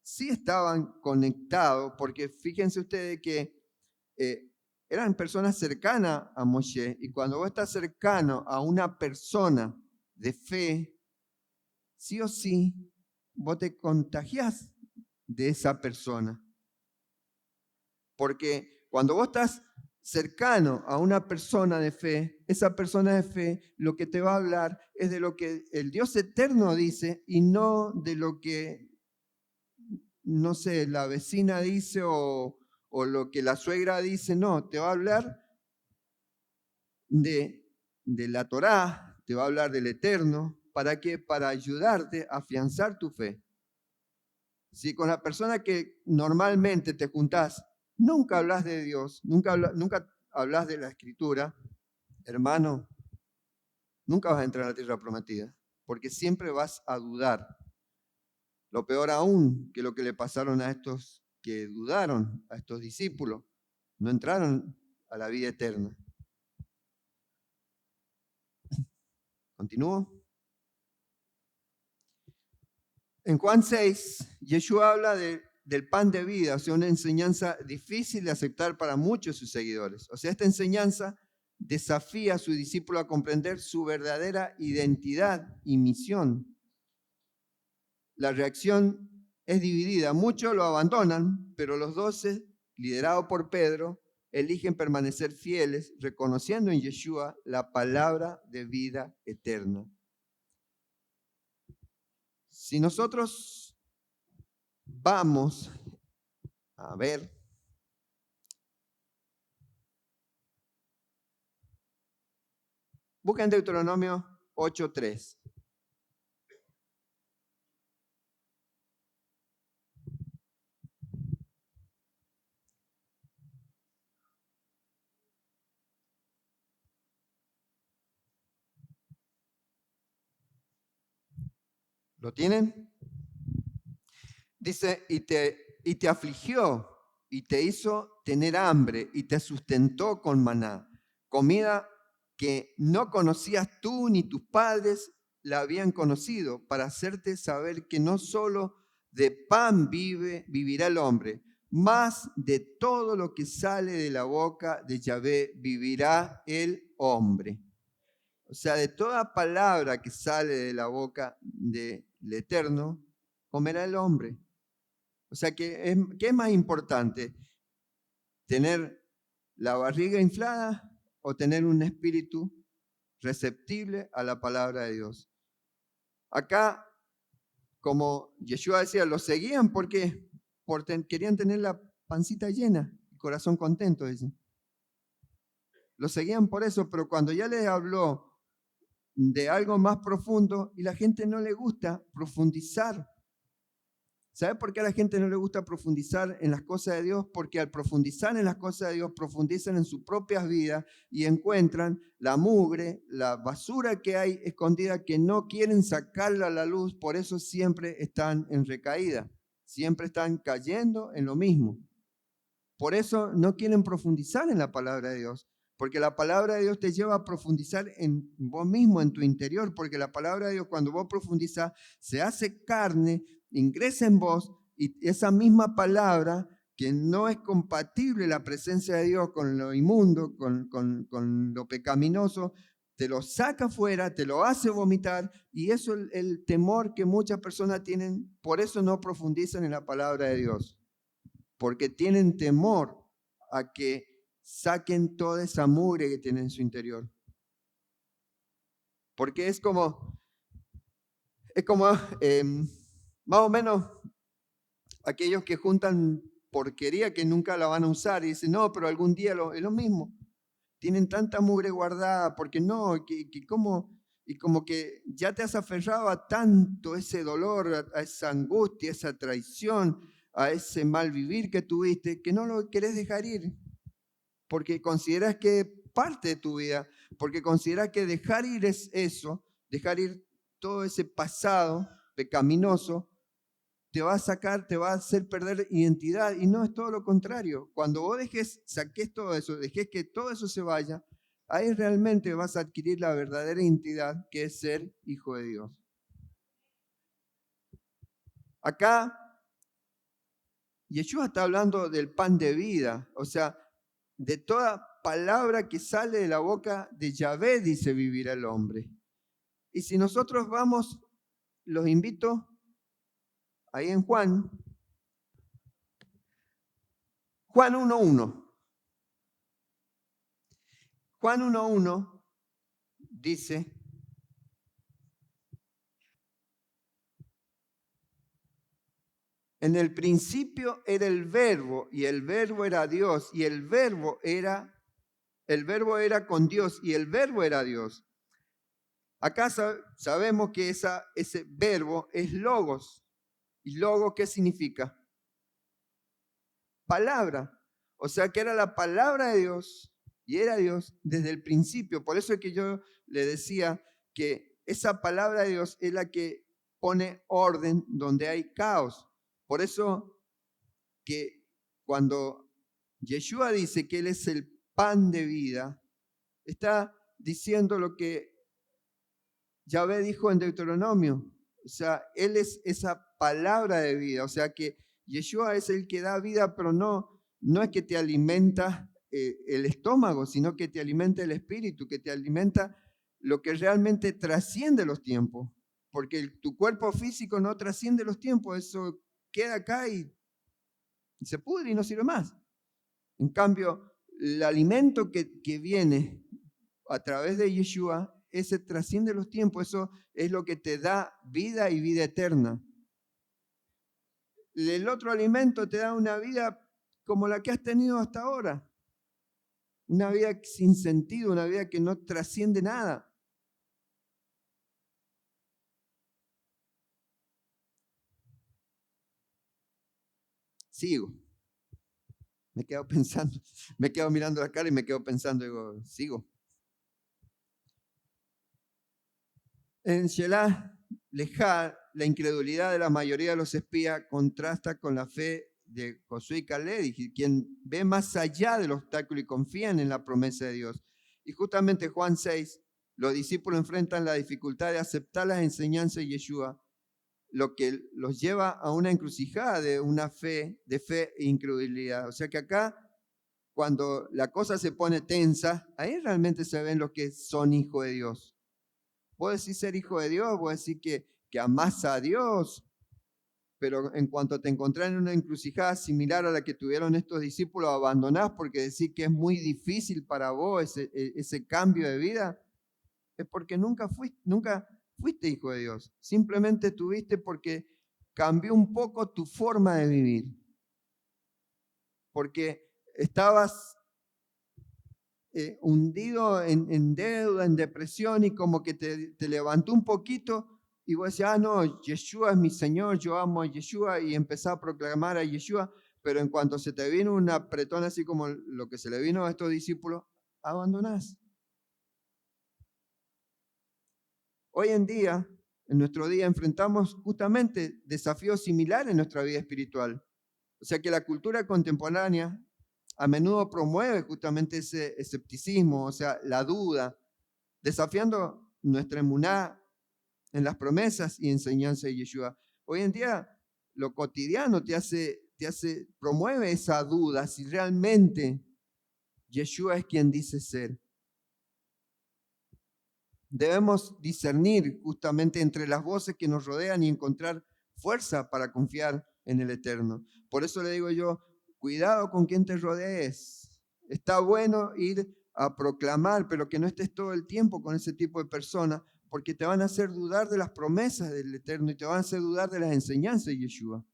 sí estaban conectados, porque fíjense ustedes que eran personas cercanas a Moshe, y cuando vos estás cercano a una persona de fe, sí o sí, vos te contagiás de esa persona. Porque cuando vos estás cercano a una persona de fe, esa persona de fe lo que te va a hablar es de lo que el Dios eterno dice y no de lo que, no sé, la vecina dice o lo que la suegra dice. No, te va a hablar de la Torá, te va a hablar del eterno. ¿Para qué? Para ayudarte a afianzar tu fe. Si con la persona que normalmente te juntás nunca hablas de Dios, nunca hablas de la Escritura, hermano, nunca vas a entrar a la tierra prometida, porque siempre vas a dudar. Lo peor aún que lo que le pasaron a estos que dudaron, a estos discípulos, no entraron a la vida eterna. ¿Continúo? En Juan 6, Yeshua habla del pan de vida, o sea, una enseñanza difícil de aceptar para muchos de sus seguidores. O sea, esta enseñanza desafía a su discípulo a comprender su verdadera identidad y misión. La reacción es dividida. Muchos lo abandonan, pero los 12, liderados por Pedro, eligen permanecer fieles, reconociendo en Yeshua la palabra de vida eterna. Si nosotros vamos a ver, busquen Deuteronomio 8:3. ¿Lo tienen? Dice, y te afligió y te hizo tener hambre y te sustentó con maná, comida que no conocías tú ni tus padres la habían conocido, para hacerte saber que no solo de pan vivirá el hombre, más de todo lo que sale de la boca de Yahvé vivirá el hombre. O sea, de toda palabra que sale de la boca del Eterno, comerá el hombre. O sea, ¿qué es más importante? ¿Tener la barriga inflada o tener un espíritu receptible a la palabra de Dios? Acá, como Yeshua decía, lo seguían porque querían tener la pancita llena, el corazón contento, dicen. Lo seguían por eso, pero cuando ya les habló de algo más profundo y la gente no le gusta profundizar. ¿Sabe por qué a la gente no le gusta profundizar en las cosas de Dios? Porque al profundizar en las cosas de Dios, profundizan en sus propias vidas y encuentran la mugre, la basura que hay escondida que no quieren sacarla a la luz, por eso siempre están en recaída, siempre están cayendo en lo mismo. Por eso no quieren profundizar en la palabra de Dios, porque la palabra de Dios te lleva a profundizar en vos mismo, en tu interior, porque la palabra de Dios cuando vos profundizás se hace carne, ingresa en vos y esa misma palabra que no es compatible la presencia de Dios con lo inmundo, con lo pecaminoso, te lo saca fuera, te lo hace vomitar y eso es el temor que muchas personas tienen, por eso no profundizan en la palabra de Dios, porque tienen temor a que saquen toda esa mugre que tienen en su interior. Porque es como más o menos aquellos que juntan porquería que nunca la van a usar y dicen, no, pero algún día es lo mismo. Tienen tanta mugre guardada, porque no, y como que ya te has aferrado a tanto ese dolor, a esa angustia, a esa traición, a ese mal vivir que tuviste, que no lo querés dejar ir, porque consideras que es parte de tu vida, porque consideras que dejar ir es eso, dejar ir todo ese pasado pecaminoso, te va a sacar, te va a hacer perder identidad, y no, es todo lo contrario. Cuando vos saques todo eso, dejes que todo eso se vaya, ahí realmente vas a adquirir la verdadera identidad, que es ser hijo de Dios. Acá, Yeshua está hablando del pan de vida, o sea, de toda palabra que sale de la boca de Yahvé, dice, vivirá el hombre. Y si nosotros vamos, los invito ahí en Juan 1:1. Juan 1:1 dice, en el principio era el verbo, y el verbo era Dios, y el verbo era con Dios, y el verbo era Dios. Acá sabemos que ese verbo es logos. ¿Y logos qué significa? Palabra. O sea que era la palabra de Dios y era Dios desde el principio. Por eso es que yo le decía que esa palabra de Dios es la que pone orden donde hay caos. Por eso que cuando Yeshua dice que Él es el pan de vida, está diciendo lo que Yahvé dijo en Deuteronomio. O sea, Él es esa palabra de vida. O sea que Yeshua es el que da vida, pero no es que te alimenta el estómago, sino que te alimenta el espíritu, que te alimenta lo que realmente trasciende los tiempos. Porque tu cuerpo físico no trasciende los tiempos, eso queda acá y se pudre y no sirve más. En cambio, el alimento que viene a través de Yeshua, ese trasciende los tiempos, eso es lo que te da vida y vida eterna. El otro alimento te da una vida como la que has tenido hasta ahora, una vida sin sentido, una vida que no trasciende nada. Sigo. Me quedo pensando, me quedo mirando la cara y me quedo pensando, digo, sigo. En Shelah Lejá la incredulidad de la mayoría de los espías contrasta con la fe de Josué y Caleb, quien ve más allá del obstáculo y confían en la promesa de Dios. Y justamente Juan 6, los discípulos enfrentan la dificultad de aceptar las enseñanzas de Yeshua, lo que los lleva a una encrucijada de una fe, de fe e incredulidad. O sea que acá, cuando la cosa se pone tensa, ahí realmente se ven los que son hijos de Dios. Vos decís ser hijo de Dios, vos decís que amás a Dios, pero en cuanto te encontrás en una encrucijada similar a la que tuvieron estos discípulos, abandonás porque decís que es muy difícil para vos ese cambio de vida, es porque nunca fuiste hijo de Dios. Simplemente tuviste porque cambió un poco tu forma de vivir. Porque estabas hundido en deuda, en depresión, y como que te levantó un poquito y vos decís, no, Yeshua es mi Señor, yo amo a Yeshua, y empezás a proclamar a Yeshua, pero en cuanto se te vino un apretón así como lo que se le vino a estos discípulos, abandonás. Hoy en día, en nuestro día, enfrentamos justamente desafíos similares en nuestra vida espiritual. O sea que la cultura contemporánea a menudo promueve justamente ese escepticismo, o sea, la duda, desafiando nuestra emuná en las promesas y enseñanzas de Yeshua. Hoy en día, lo cotidiano promueve esa duda si realmente Yeshua es quien dice ser. Debemos discernir justamente entre las voces que nos rodean y encontrar fuerza para confiar en el Eterno. Por eso le digo yo, cuidado con quien te rodees. Está bueno ir a proclamar, pero que no estés todo el tiempo con ese tipo de personas, porque te van a hacer dudar de las promesas del Eterno y te van a hacer dudar de las enseñanzas de Yeshua.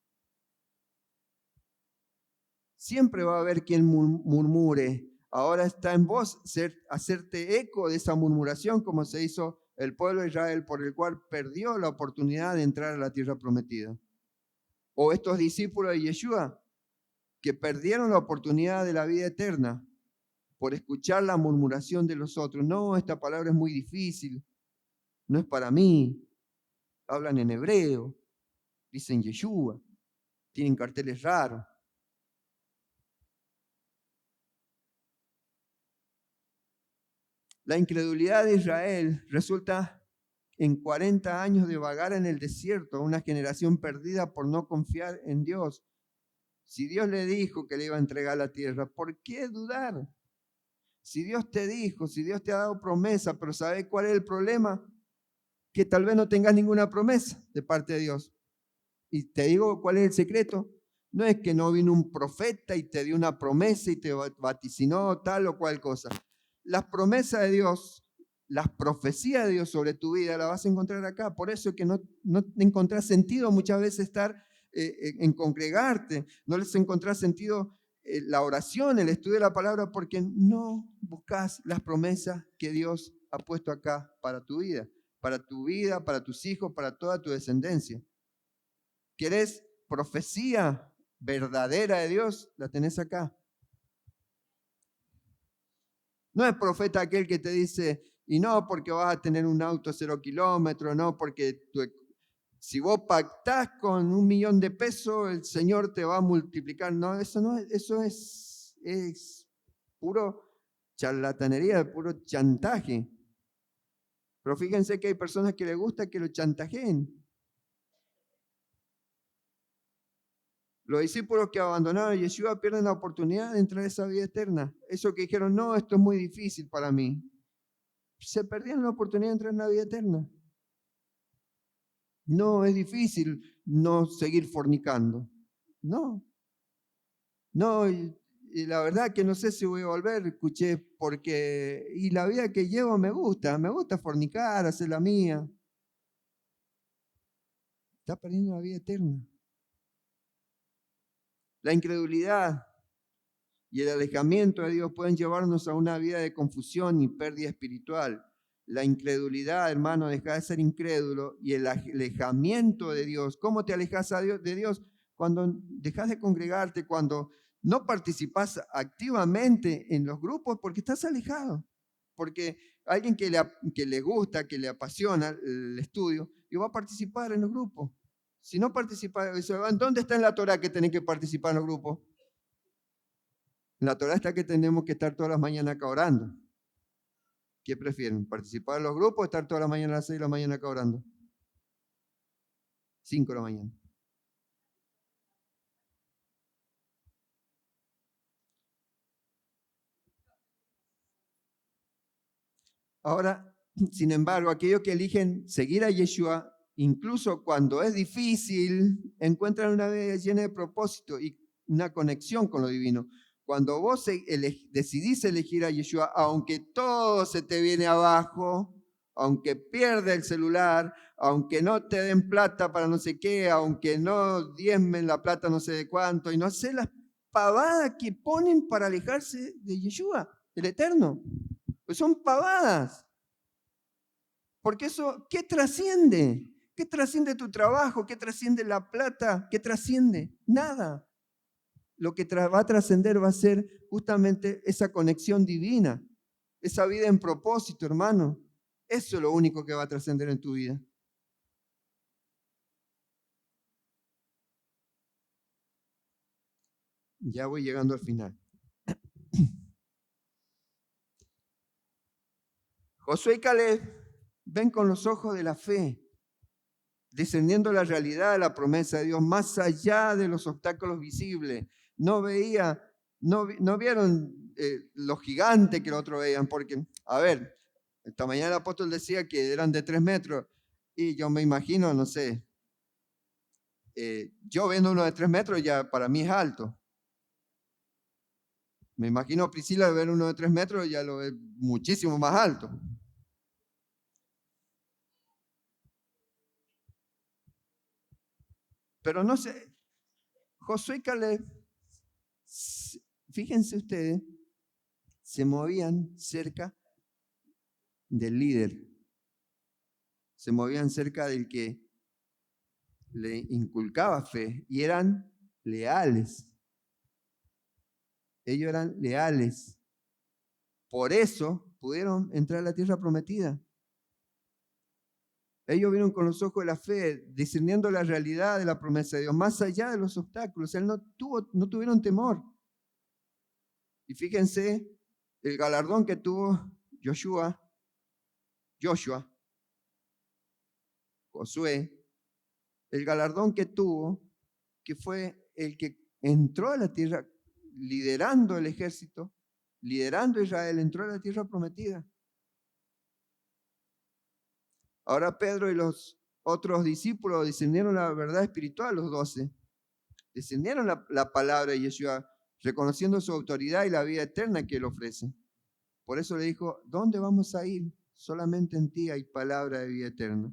Siempre va a haber quien murmure. Ahora está en vos hacerte eco de esa murmuración, como se hizo el pueblo de Israel, por el cual perdió la oportunidad de entrar a la tierra prometida. O estos discípulos de Yeshua, que perdieron la oportunidad de la vida eterna por escuchar la murmuración de los otros. No, esta palabra es muy difícil, no es para mí. Hablan en hebreo, dicen Yeshua, tienen carteles raros. La incredulidad de Israel resulta en 40 años de vagar en el desierto, una generación perdida por no confiar en Dios. Si Dios le dijo que le iba a entregar la tierra, ¿por qué dudar? Si Dios te dijo, si Dios te ha dado promesa, pero ¿sabes cuál es el problema? Que tal vez no tengas ninguna promesa de parte de Dios. Y te digo cuál es el secreto. No es que no vino un profeta y te dio una promesa y te vaticinó tal o cual cosa. Las promesas de Dios, las profecías de Dios sobre tu vida, las vas a encontrar acá. Por eso es que no encontrás sentido muchas veces estar en congregarte, no les encontrás sentido la oración, el estudio de la palabra, porque no buscas las promesas que Dios ha puesto acá para tu vida, para tus hijos, para toda tu descendencia. ¿Querés profecía verdadera de Dios? La tenés acá. No es profeta aquel que te dice, y no porque vas a tener un auto 0 kilómetros, no porque si vos pactás con 1 millón de pesos, el Señor te va a multiplicar. No, eso es puro charlatanería, puro chantaje. Pero fíjense que hay personas que les gusta que lo chantajeen. Los discípulos que abandonaron a Yeshua pierden la oportunidad de entrar a esa vida eterna. Eso que dijeron, no, esto es muy difícil para mí. Se perdieron la oportunidad de entrar en la vida eterna. No, es difícil no seguir fornicando. No. Y la verdad que no sé si voy a volver, escuché, y la vida que llevo me gusta fornicar, hacer la mía. Está perdiendo la vida eterna. La incredulidad y el alejamiento de Dios pueden llevarnos a una vida de confusión y pérdida espiritual. La incredulidad, hermano, deja de ser incrédulo, y el alejamiento de Dios. ¿Cómo te alejas de Dios? Cuando dejas de congregarte, cuando no participas activamente en los grupos, porque estás alejado. Porque alguien que le gusta, que le apasiona el estudio, y va a participar en los grupos. Si no participa, ¿dónde está en la Torá que tenés que participar en los grupos? En la Torá está que tenemos que estar todas las mañanas acá orando. ¿Qué prefieren? ¿Participar en los grupos o estar todas las mañanas a las 6 de la mañana acá orando? 5 de la mañana. Ahora, sin embargo, aquellos que eligen seguir a Yeshua, incluso cuando es difícil, encuentran una vida llena de propósito y una conexión con lo divino. Cuando vos decidís elegir a Yeshua, aunque todo se te viene abajo, aunque pierda el celular, aunque no te den plata para no sé qué, aunque no diezmen la plata no sé de cuánto, y no sé las pavadas que ponen para alejarse de Yeshua, el Eterno. Pues son pavadas. Porque eso, ¿qué trasciende? ¿Qué trasciende tu trabajo? ¿Qué trasciende la plata? ¿Qué trasciende? Nada. Lo que va a trascender va a ser justamente esa conexión divina, esa vida en propósito, hermano. Eso es lo único que va a trascender en tu vida. Ya voy llegando al final. Josué y Caleb ven con los ojos de la fe, discerniendo la realidad de la promesa de Dios más allá de los obstáculos visibles. No vieron los gigantes que los otros veían, porque, a ver, esta mañana el apóstol decía que eran de 3 metros, y yo me imagino, no sé, yo viendo uno de 3 metros ya para mí es alto. Me imagino a Priscila ver uno de 3 metros ya lo ve muchísimo más alto. Pero no sé, Josué y Caleb, fíjense ustedes, se movían cerca del líder, se movían cerca del que le inculcaba fe y eran leales. Ellos eran leales. Por eso pudieron entrar a la tierra prometida. Ellos vieron con los ojos de la fe, discerniendo la realidad de la promesa de Dios, más allá de los obstáculos. Él no tuvieron temor. Y fíjense el galardón que tuvo Josué, Josué, el galardón que tuvo, que fue el que entró a la tierra liderando el ejército, liderando a Israel, entró a la tierra prometida. Ahora Pedro y los otros discípulos discernieron la verdad espiritual, los 12. Discernieron la palabra de Yeshua, reconociendo su autoridad y la vida eterna que él ofrece. Por eso le dijo, ¿dónde vamos a ir? Solamente en ti hay palabra de vida eterna.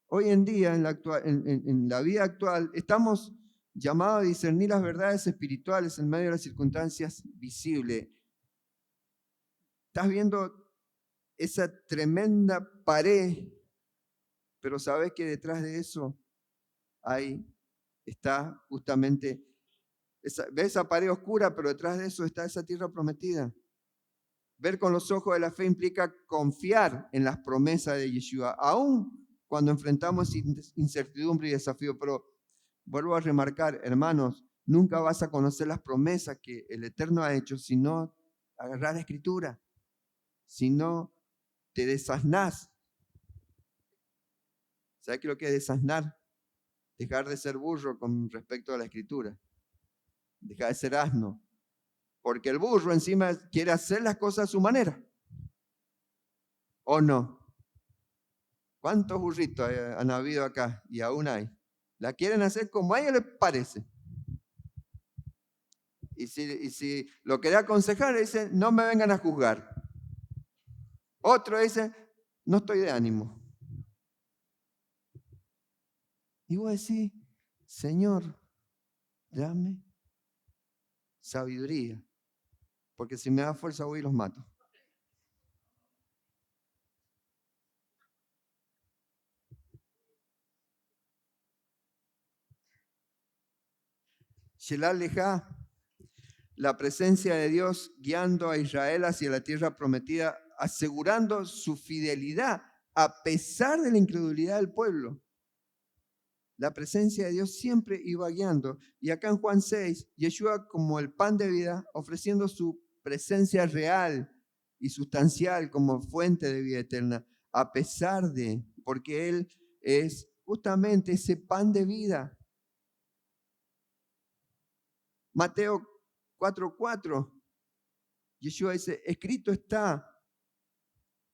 Hoy en día, en la vida actual, estamos llamados a discernir las verdades espirituales en medio de las circunstancias visibles. Estás viendo esa tremenda pared, pero sabes que detrás de eso está justamente, ves esa pared oscura, pero detrás de eso está esa tierra prometida. Ver con los ojos de la fe implica confiar en las promesas de Yeshua, aún cuando enfrentamos incertidumbre y desafío. Pero vuelvo a remarcar, hermanos, nunca vas a conocer las promesas que el Eterno ha hecho si no agarras la Escritura, si no te desasnás. ¿Sabes qué es lo que es desasnar? Dejar de ser burro con respecto a la Escritura. Dejar de ser asno. Porque el burro encima quiere hacer las cosas a su manera. ¿O no? ¿Cuántos burritos han habido acá? Y aún hay. La quieren hacer como a ellos les parece. Y si lo quería aconsejar, dice, no me vengan a juzgar. Otro dice, no estoy de ánimo. Y vos decís, Señor, dame sabiduría, porque si me da fuerza voy y los mato. Shelah Lejá, la presencia de Dios guiando a Israel hacia la tierra prometida, asegurando su fidelidad a pesar de la incredulidad del pueblo. La presencia de Dios siempre iba guiando. Y acá en Juan 6, Yeshua como el pan de vida, ofreciendo su presencia real y sustancial como fuente de vida eterna, a pesar de, porque Él es justamente ese pan de vida. Mateo 4:4, Yeshua dice, escrito está,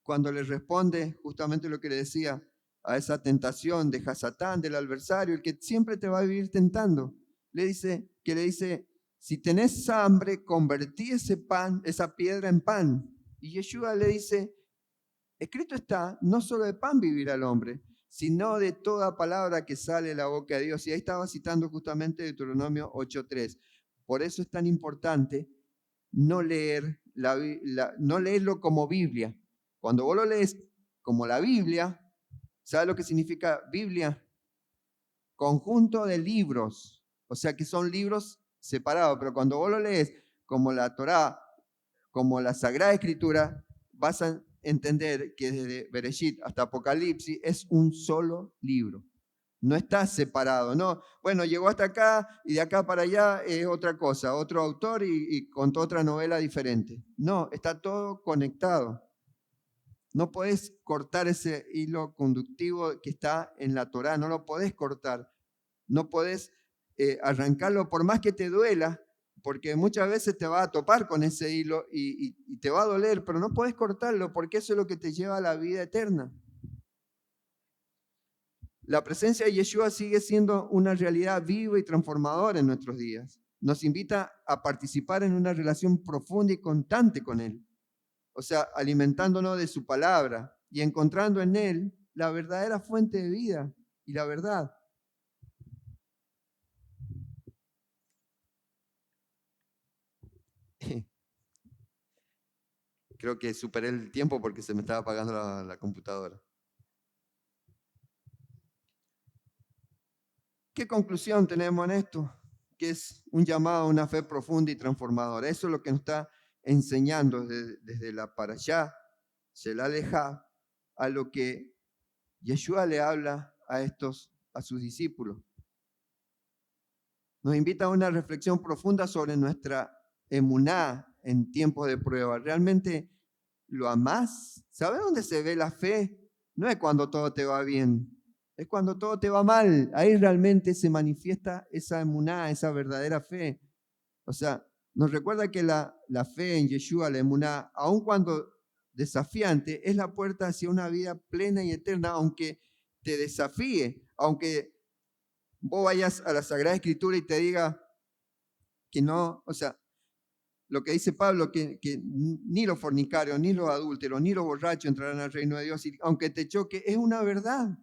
cuando le responde justamente lo que le decía a esa tentación de Hasatán, del adversario, el que siempre te va a vivir tentando. Le dice, si tenés hambre, convertí ese pan, esa piedra en pan. Y Yeshua le dice, escrito está, no solo de pan vivirá el hombre, sino de toda palabra que sale de la boca de Dios. Y ahí estaba citando justamente Deuteronomio 8:3. Por eso es tan importante no leer no leerlo como Biblia. Cuando vos lo lees como la Biblia, ¿sabes lo que significa Biblia? Conjunto de libros. O sea que son libros separados, pero cuando vos lo lees como la Torá, como la Sagrada Escritura, vas a entender que desde Bereshit hasta Apocalipsis es un solo libro. No está separado, no. Bueno, llegó hasta acá y de acá para allá es otra cosa, otro autor y contó otra novela diferente. No, está todo conectado. No podés cortar ese hilo conductivo que está en la Torá, no lo podés cortar. No podés arrancarlo por más que te duela, porque muchas veces te va a topar con ese hilo y te va a doler, pero no podés cortarlo porque eso es lo que te lleva a la vida eterna. La presencia de Yeshua sigue siendo una realidad viva y transformadora en nuestros días. Nos invita a participar en una relación profunda y constante con Él. O sea, alimentándonos de su palabra y encontrando en Él la verdadera fuente de vida y la verdad. Creo que superé el tiempo porque se me estaba apagando la computadora. ¿Qué conclusión tenemos en esto? Que es un llamado a una fe profunda y transformadora. Eso es lo que nos está enseñando desde la Parashá, se la aleja a lo que Yeshua le habla a sus discípulos. Nos invita a una reflexión profunda sobre nuestra emuná en tiempos de prueba. ¿Realmente lo amás? ¿Sabes dónde se ve la fe? No es cuando todo te va bien, es cuando todo te va mal. Ahí realmente se manifiesta esa emuná, esa verdadera fe. O sea, nos recuerda que la fe en Yeshua, la emuná, aun cuando desafiante, es la puerta hacia una vida plena y eterna, aunque te desafíe, aunque vos vayas a la Sagrada Escritura y te diga que no, o sea, lo que dice Pablo, que ni los fornicarios, ni los adúlteros, ni los borrachos entrarán al reino de Dios, y aunque te choque, es una verdad.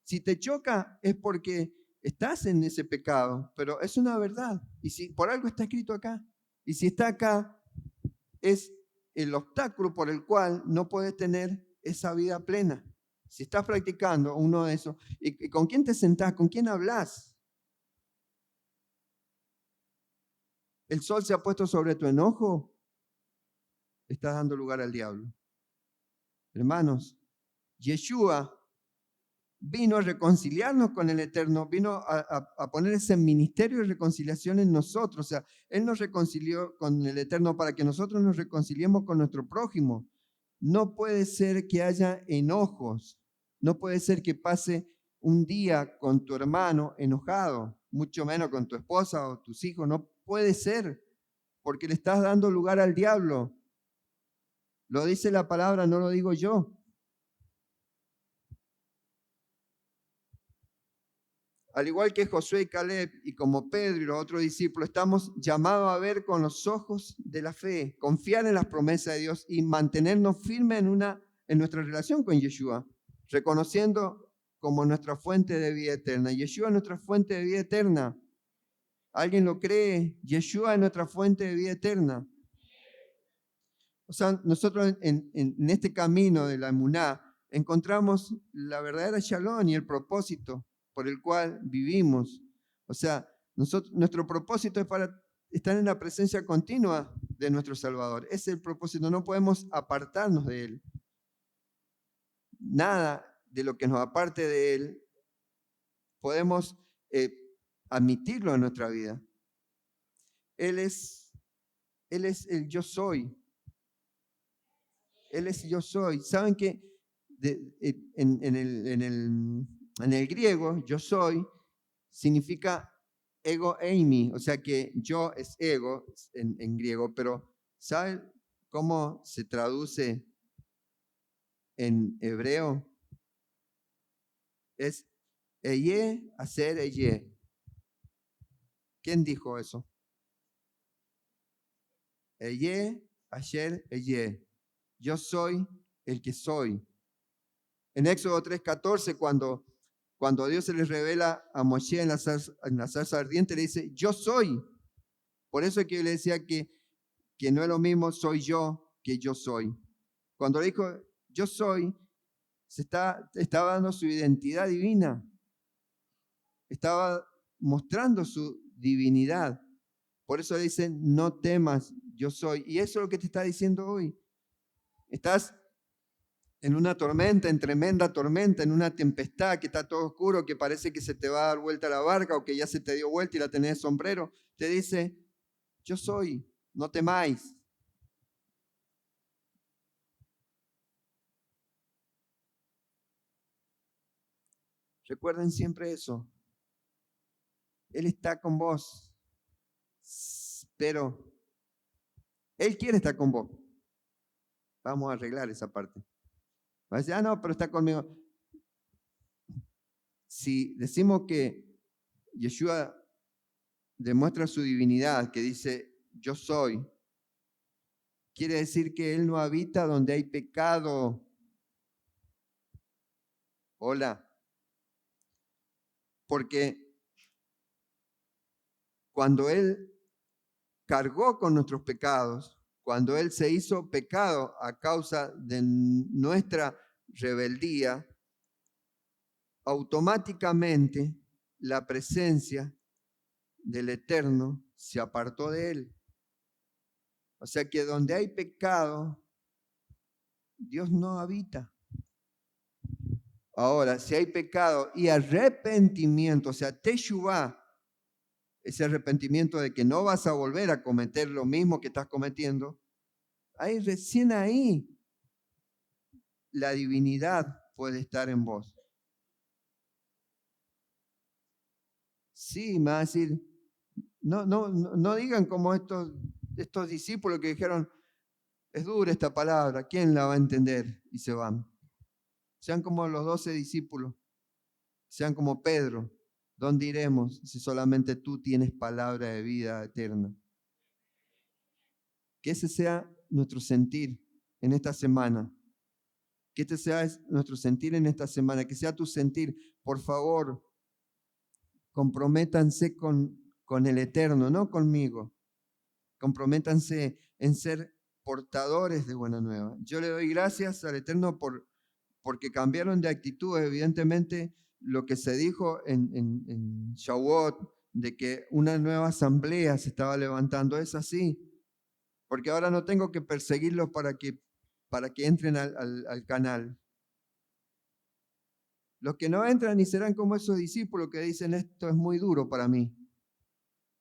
Si te choca es porque estás en ese pecado, pero es una verdad. Y si por algo está escrito acá, y si está acá, es el obstáculo por el cual no puedes tener esa vida plena. Si estás practicando uno de esos, ¿y con quién te sentás? ¿Con quién hablas? ¿El sol se ha puesto sobre tu enojo? Estás dando lugar al diablo. Hermanos, Yeshua vino a reconciliarnos con el Eterno, vino a poner ese ministerio de reconciliación en nosotros. O sea, Él nos reconcilió con el Eterno para que nosotros nos reconciliemos con nuestro prójimo. No puede ser que haya enojos, no puede ser que pase un día con tu hermano enojado, mucho menos con tu esposa o tus hijos. No puede ser, porque le estás dando lugar al diablo. Lo dice la palabra, no lo digo yo. Al igual que Josué y Caleb, y como Pedro y los otros discípulos, estamos llamados a ver con los ojos de la fe, confiar en las promesas de Dios y mantenernos firmes en nuestra relación con Yeshua, reconociendo como nuestra fuente de vida eterna. Yeshua es nuestra fuente de vida eterna. ¿Alguien lo cree? Yeshua es nuestra fuente de vida eterna. O sea, nosotros en este camino de la emuná encontramos la verdadera shalom y el propósito por el cual vivimos. O sea, nuestro propósito es para estar en la presencia continua de nuestro Salvador. Ese es el propósito, no podemos apartarnos de Él. nada de lo que nos aparte de Él podemos admitirlo en nuestra vida. Él es el yo soy. Él es yo soy. ¿Saben que en el griego, yo soy, significa ego eimi, o sea que yo es ego en griego, pero ¿saben cómo se traduce en hebreo? Es eye, hacer eye. ¿Quién dijo eso? Eye, ayer, eye. Yo soy el que soy. En Éxodo 3:14, cuando Dios se les revela a Moshe en la zarza ardiente, le dice, yo soy. Por eso es que yo le decía que no es lo mismo soy yo que yo soy. Cuando le dijo yo soy, estaba dando su identidad divina. Estaba mostrando su divinidad. Por eso le dicen, no temas, yo soy. Y eso es lo que te está diciendo hoy. Estás en una tormenta, en tremenda tormenta, en una tempestad que está todo oscuro, que parece que se te va a dar vuelta la barca o que ya se te dio vuelta y la tenés de sombrero. Te dice, yo soy, no temáis. Recuerden siempre eso. Él está con vos, pero Él quiere estar con vos. Vamos a arreglar esa parte. Va a decir, no, pero está conmigo. Si decimos que Yeshua demuestra su divinidad, que dice, yo soy, quiere decir que Él no habita donde hay pecado. Hola. Porque cuando Él cargó con nuestros pecados, cuando Él se hizo pecado a causa de nuestra rebeldía, automáticamente la presencia del Eterno se apartó de Él. O sea que donde hay pecado, Dios no habita. Ahora, si hay pecado y arrepentimiento, o sea, teshuvá, ese arrepentimiento de que no vas a volver a cometer lo mismo que estás cometiendo, ahí recién ahí la divinidad puede estar en vos. Sí, me va a decir, no digan como estos discípulos que dijeron, es dura esta palabra, ¿quién la va a entender? Y se van. Sean como los 12 discípulos, sean como Pedro. ¿Dónde iremos si solamente tú tienes palabra de vida eterna? Que ese sea nuestro sentir en esta semana. Que este sea nuestro sentir en esta semana. Que sea tu sentir. Por favor, comprométanse con el Eterno, no conmigo. Comprométanse en ser portadores de buena nueva. Yo le doy gracias al Eterno porque cambiaron de actitud. Evidentemente, lo que se dijo en Shavuot, de que una nueva asamblea se estaba levantando, es así. Porque ahora no tengo que perseguirlos para que entren al canal. Los que no entran y serán como esos discípulos que dicen, esto es muy duro para mí.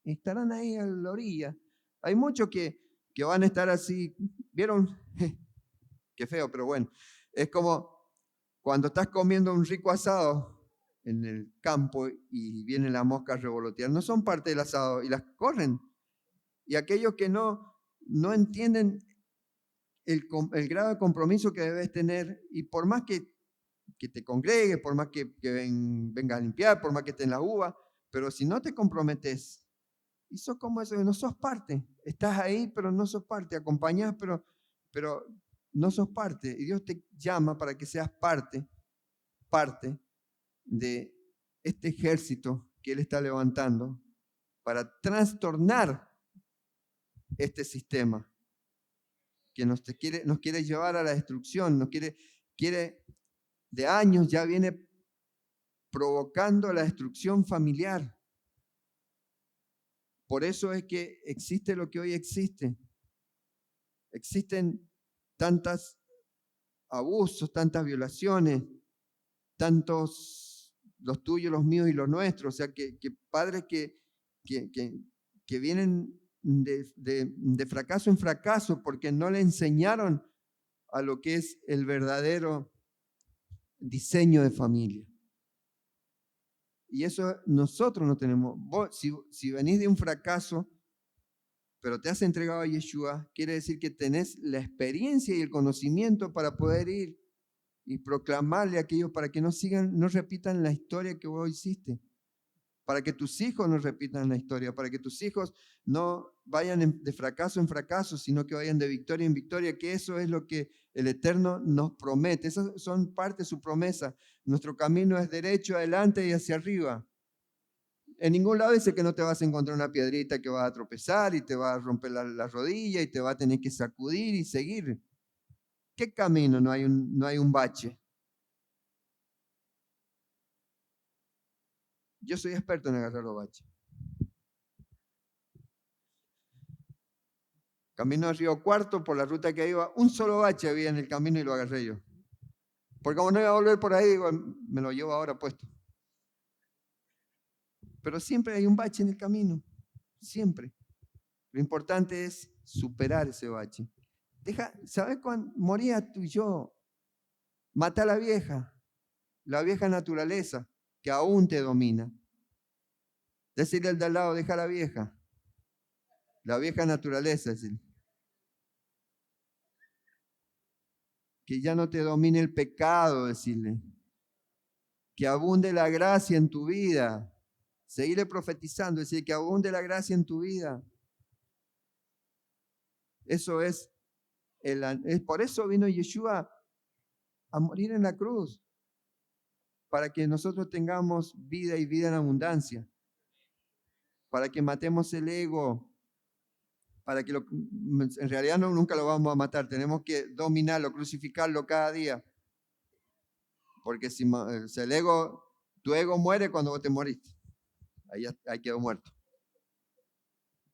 Y estarán ahí a la orilla. Hay muchos que van a estar así, ¿vieron? Qué feo, pero bueno. Es como cuando estás comiendo un rico asado en el campo y vienen las moscas revoloteando. No son parte del asado y las corren. Y aquellos que no entienden el grado de compromiso que debes tener, y por más que te congregues, por más que vengas a limpiar, por más que estés en la uva, pero si no te comprometes, y sos como eso, no sos parte, estás ahí, pero no sos parte, acompañás, pero no sos parte, y Dios te llama para que seas parte de este ejército que Él está levantando para trastornar este sistema que nos quiere llevar a la destrucción, quiere de años ya viene provocando la destrucción familiar. Por eso es que existe lo que hoy existe. Existen tantas abusos, tantas violaciones, tantos, los tuyos, los míos y los nuestros. O sea, que padres que, que, que vienen de fracaso en fracaso porque no le enseñaron a lo que es el verdadero diseño de familia. Y eso nosotros no tenemos. Vos, si venís de un fracaso, pero te has entregado a Yeshua, quiere decir que tenés la experiencia y el conocimiento para poder ir y proclamarle a aquellos para que no sigan, no repitan la historia que vos hiciste, para que tus hijos no repitan la historia, para que tus hijos no vayan de fracaso en fracaso, sino que vayan de victoria en victoria, que eso es lo que el Eterno nos promete. Esas son parte de su promesa. Nuestro camino es derecho, adelante y hacia arriba. En ningún lado dice que no te vas a encontrar una piedrita que va a tropezar y te va a romper la rodilla y te va a tener que sacudir y seguir. ¿Qué camino no hay un bache? Yo soy experto en agarrar los baches. Camino a Río Cuarto por la ruta que iba, un solo bache había en el camino y lo agarré yo. Porque como no iba a volver por ahí, digo, me lo llevo ahora puesto. Pero siempre hay un bache en el camino, siempre. Lo importante es superar ese bache. ¿Sabes cuándo moría tú y yo? Mata a la vieja naturaleza que aún te domina. Decirle al de al lado, deja la vieja naturaleza, decirle. Que ya no te domine el pecado, decirle. Que abunde la gracia en tu vida. Seguirle profetizando, decir que abunde la gracia en tu vida. Eso es por eso vino Yeshua a morir en la cruz, para que nosotros tengamos vida y vida en abundancia, para que matemos el ego, para que en realidad nunca lo vamos a matar, tenemos que dominarlo, crucificarlo cada día, porque si el ego, tu ego muere cuando vos te moriste, ahí quedó muerto.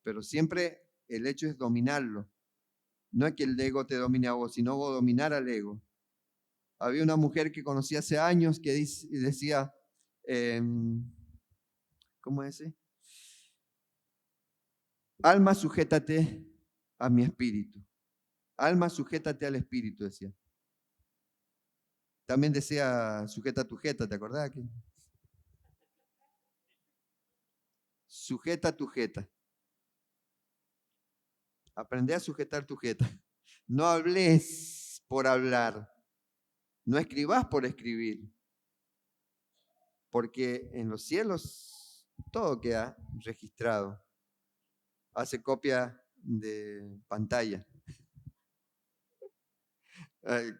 Pero siempre el hecho es dominarlo. No es que el ego te domine a vos, sino vos dominar al ego. Había una mujer que conocí hace años que decía, ¿cómo es ese? Alma, sujétate a mi espíritu. Alma, sujétate al espíritu, decía. También decía, sujeta tu jeta, ¿te acordás? Sujeta tu jeta. Aprende a sujetar tu jeta. No hables por hablar. No escribas por escribir. Porque en los cielos todo queda registrado. Hace copia de pantalla.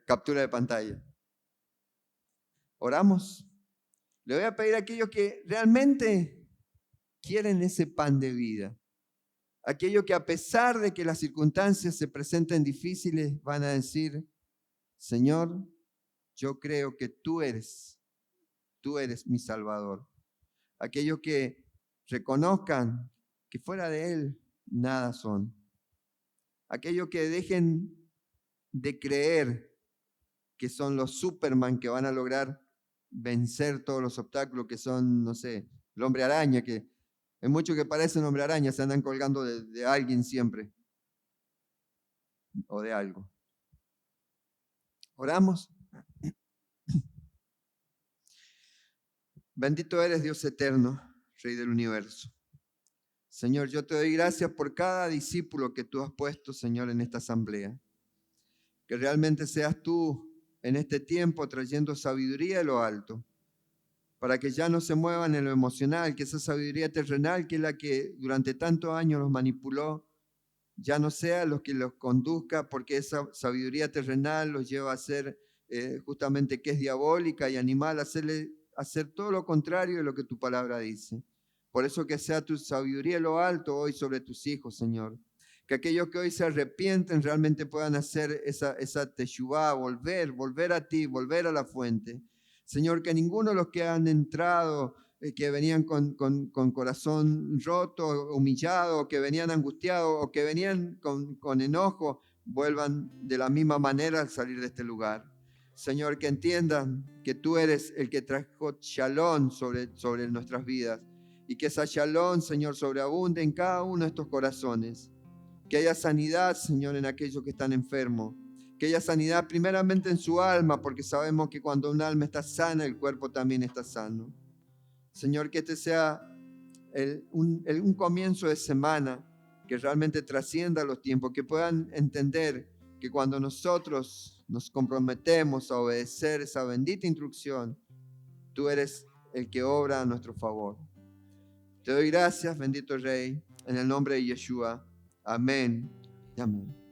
Captura de pantalla. Oramos. Le voy a pedir a aquellos que realmente quieren ese pan de vida. Aquellos que a pesar de que las circunstancias se presenten difíciles, van a decir, Señor, yo creo que tú eres mi Salvador. Aquellos que reconozcan que fuera de Él nada son. Aquellos que dejen de creer que son los Superman que van a lograr vencer todos los obstáculos, que son, no sé, el hombre araña, que hay muchos que parecen hombre araña, se andan colgando de alguien siempre, o de algo. Oramos. Bendito eres, Dios eterno, Rey del universo. Señor, yo te doy gracias por cada discípulo que tú has puesto, Señor, en esta asamblea. Que realmente seas tú en este tiempo trayendo sabiduría de lo alto, para que ya no se muevan en lo emocional, que esa sabiduría terrenal, que es la que durante tantos años los manipuló, ya no sea lo que los conduzca, porque esa sabiduría terrenal los lleva a ser justamente que es diabólica y animal, hacer todo lo contrario de lo que tu palabra dice. Por eso que sea tu sabiduría lo alto hoy sobre tus hijos, Señor. Que aquellos que hoy se arrepienten realmente puedan hacer esa teshuvá, volver a ti, volver a la fuente. Señor, que ninguno de los que han entrado, que venían con corazón roto, humillado, que venían angustiados o que venían con enojo, vuelvan de la misma manera al salir de este lugar. Señor, que entiendan que tú eres el que trajo shalom sobre nuestras vidas y que esa shalom, Señor, sobreabunde en cada uno de estos corazones. Que haya sanidad, Señor, en aquellos que están enfermos. Que haya sanidad primeramente en su alma, porque sabemos que cuando un alma está sana, el cuerpo también está sano. Señor, que este sea un comienzo de semana que realmente trascienda los tiempos, que puedan entender que cuando nosotros nos comprometemos a obedecer esa bendita instrucción, tú eres el que obra a nuestro favor. Te doy gracias, bendito Rey, en el nombre de Yeshua. Amén y amén.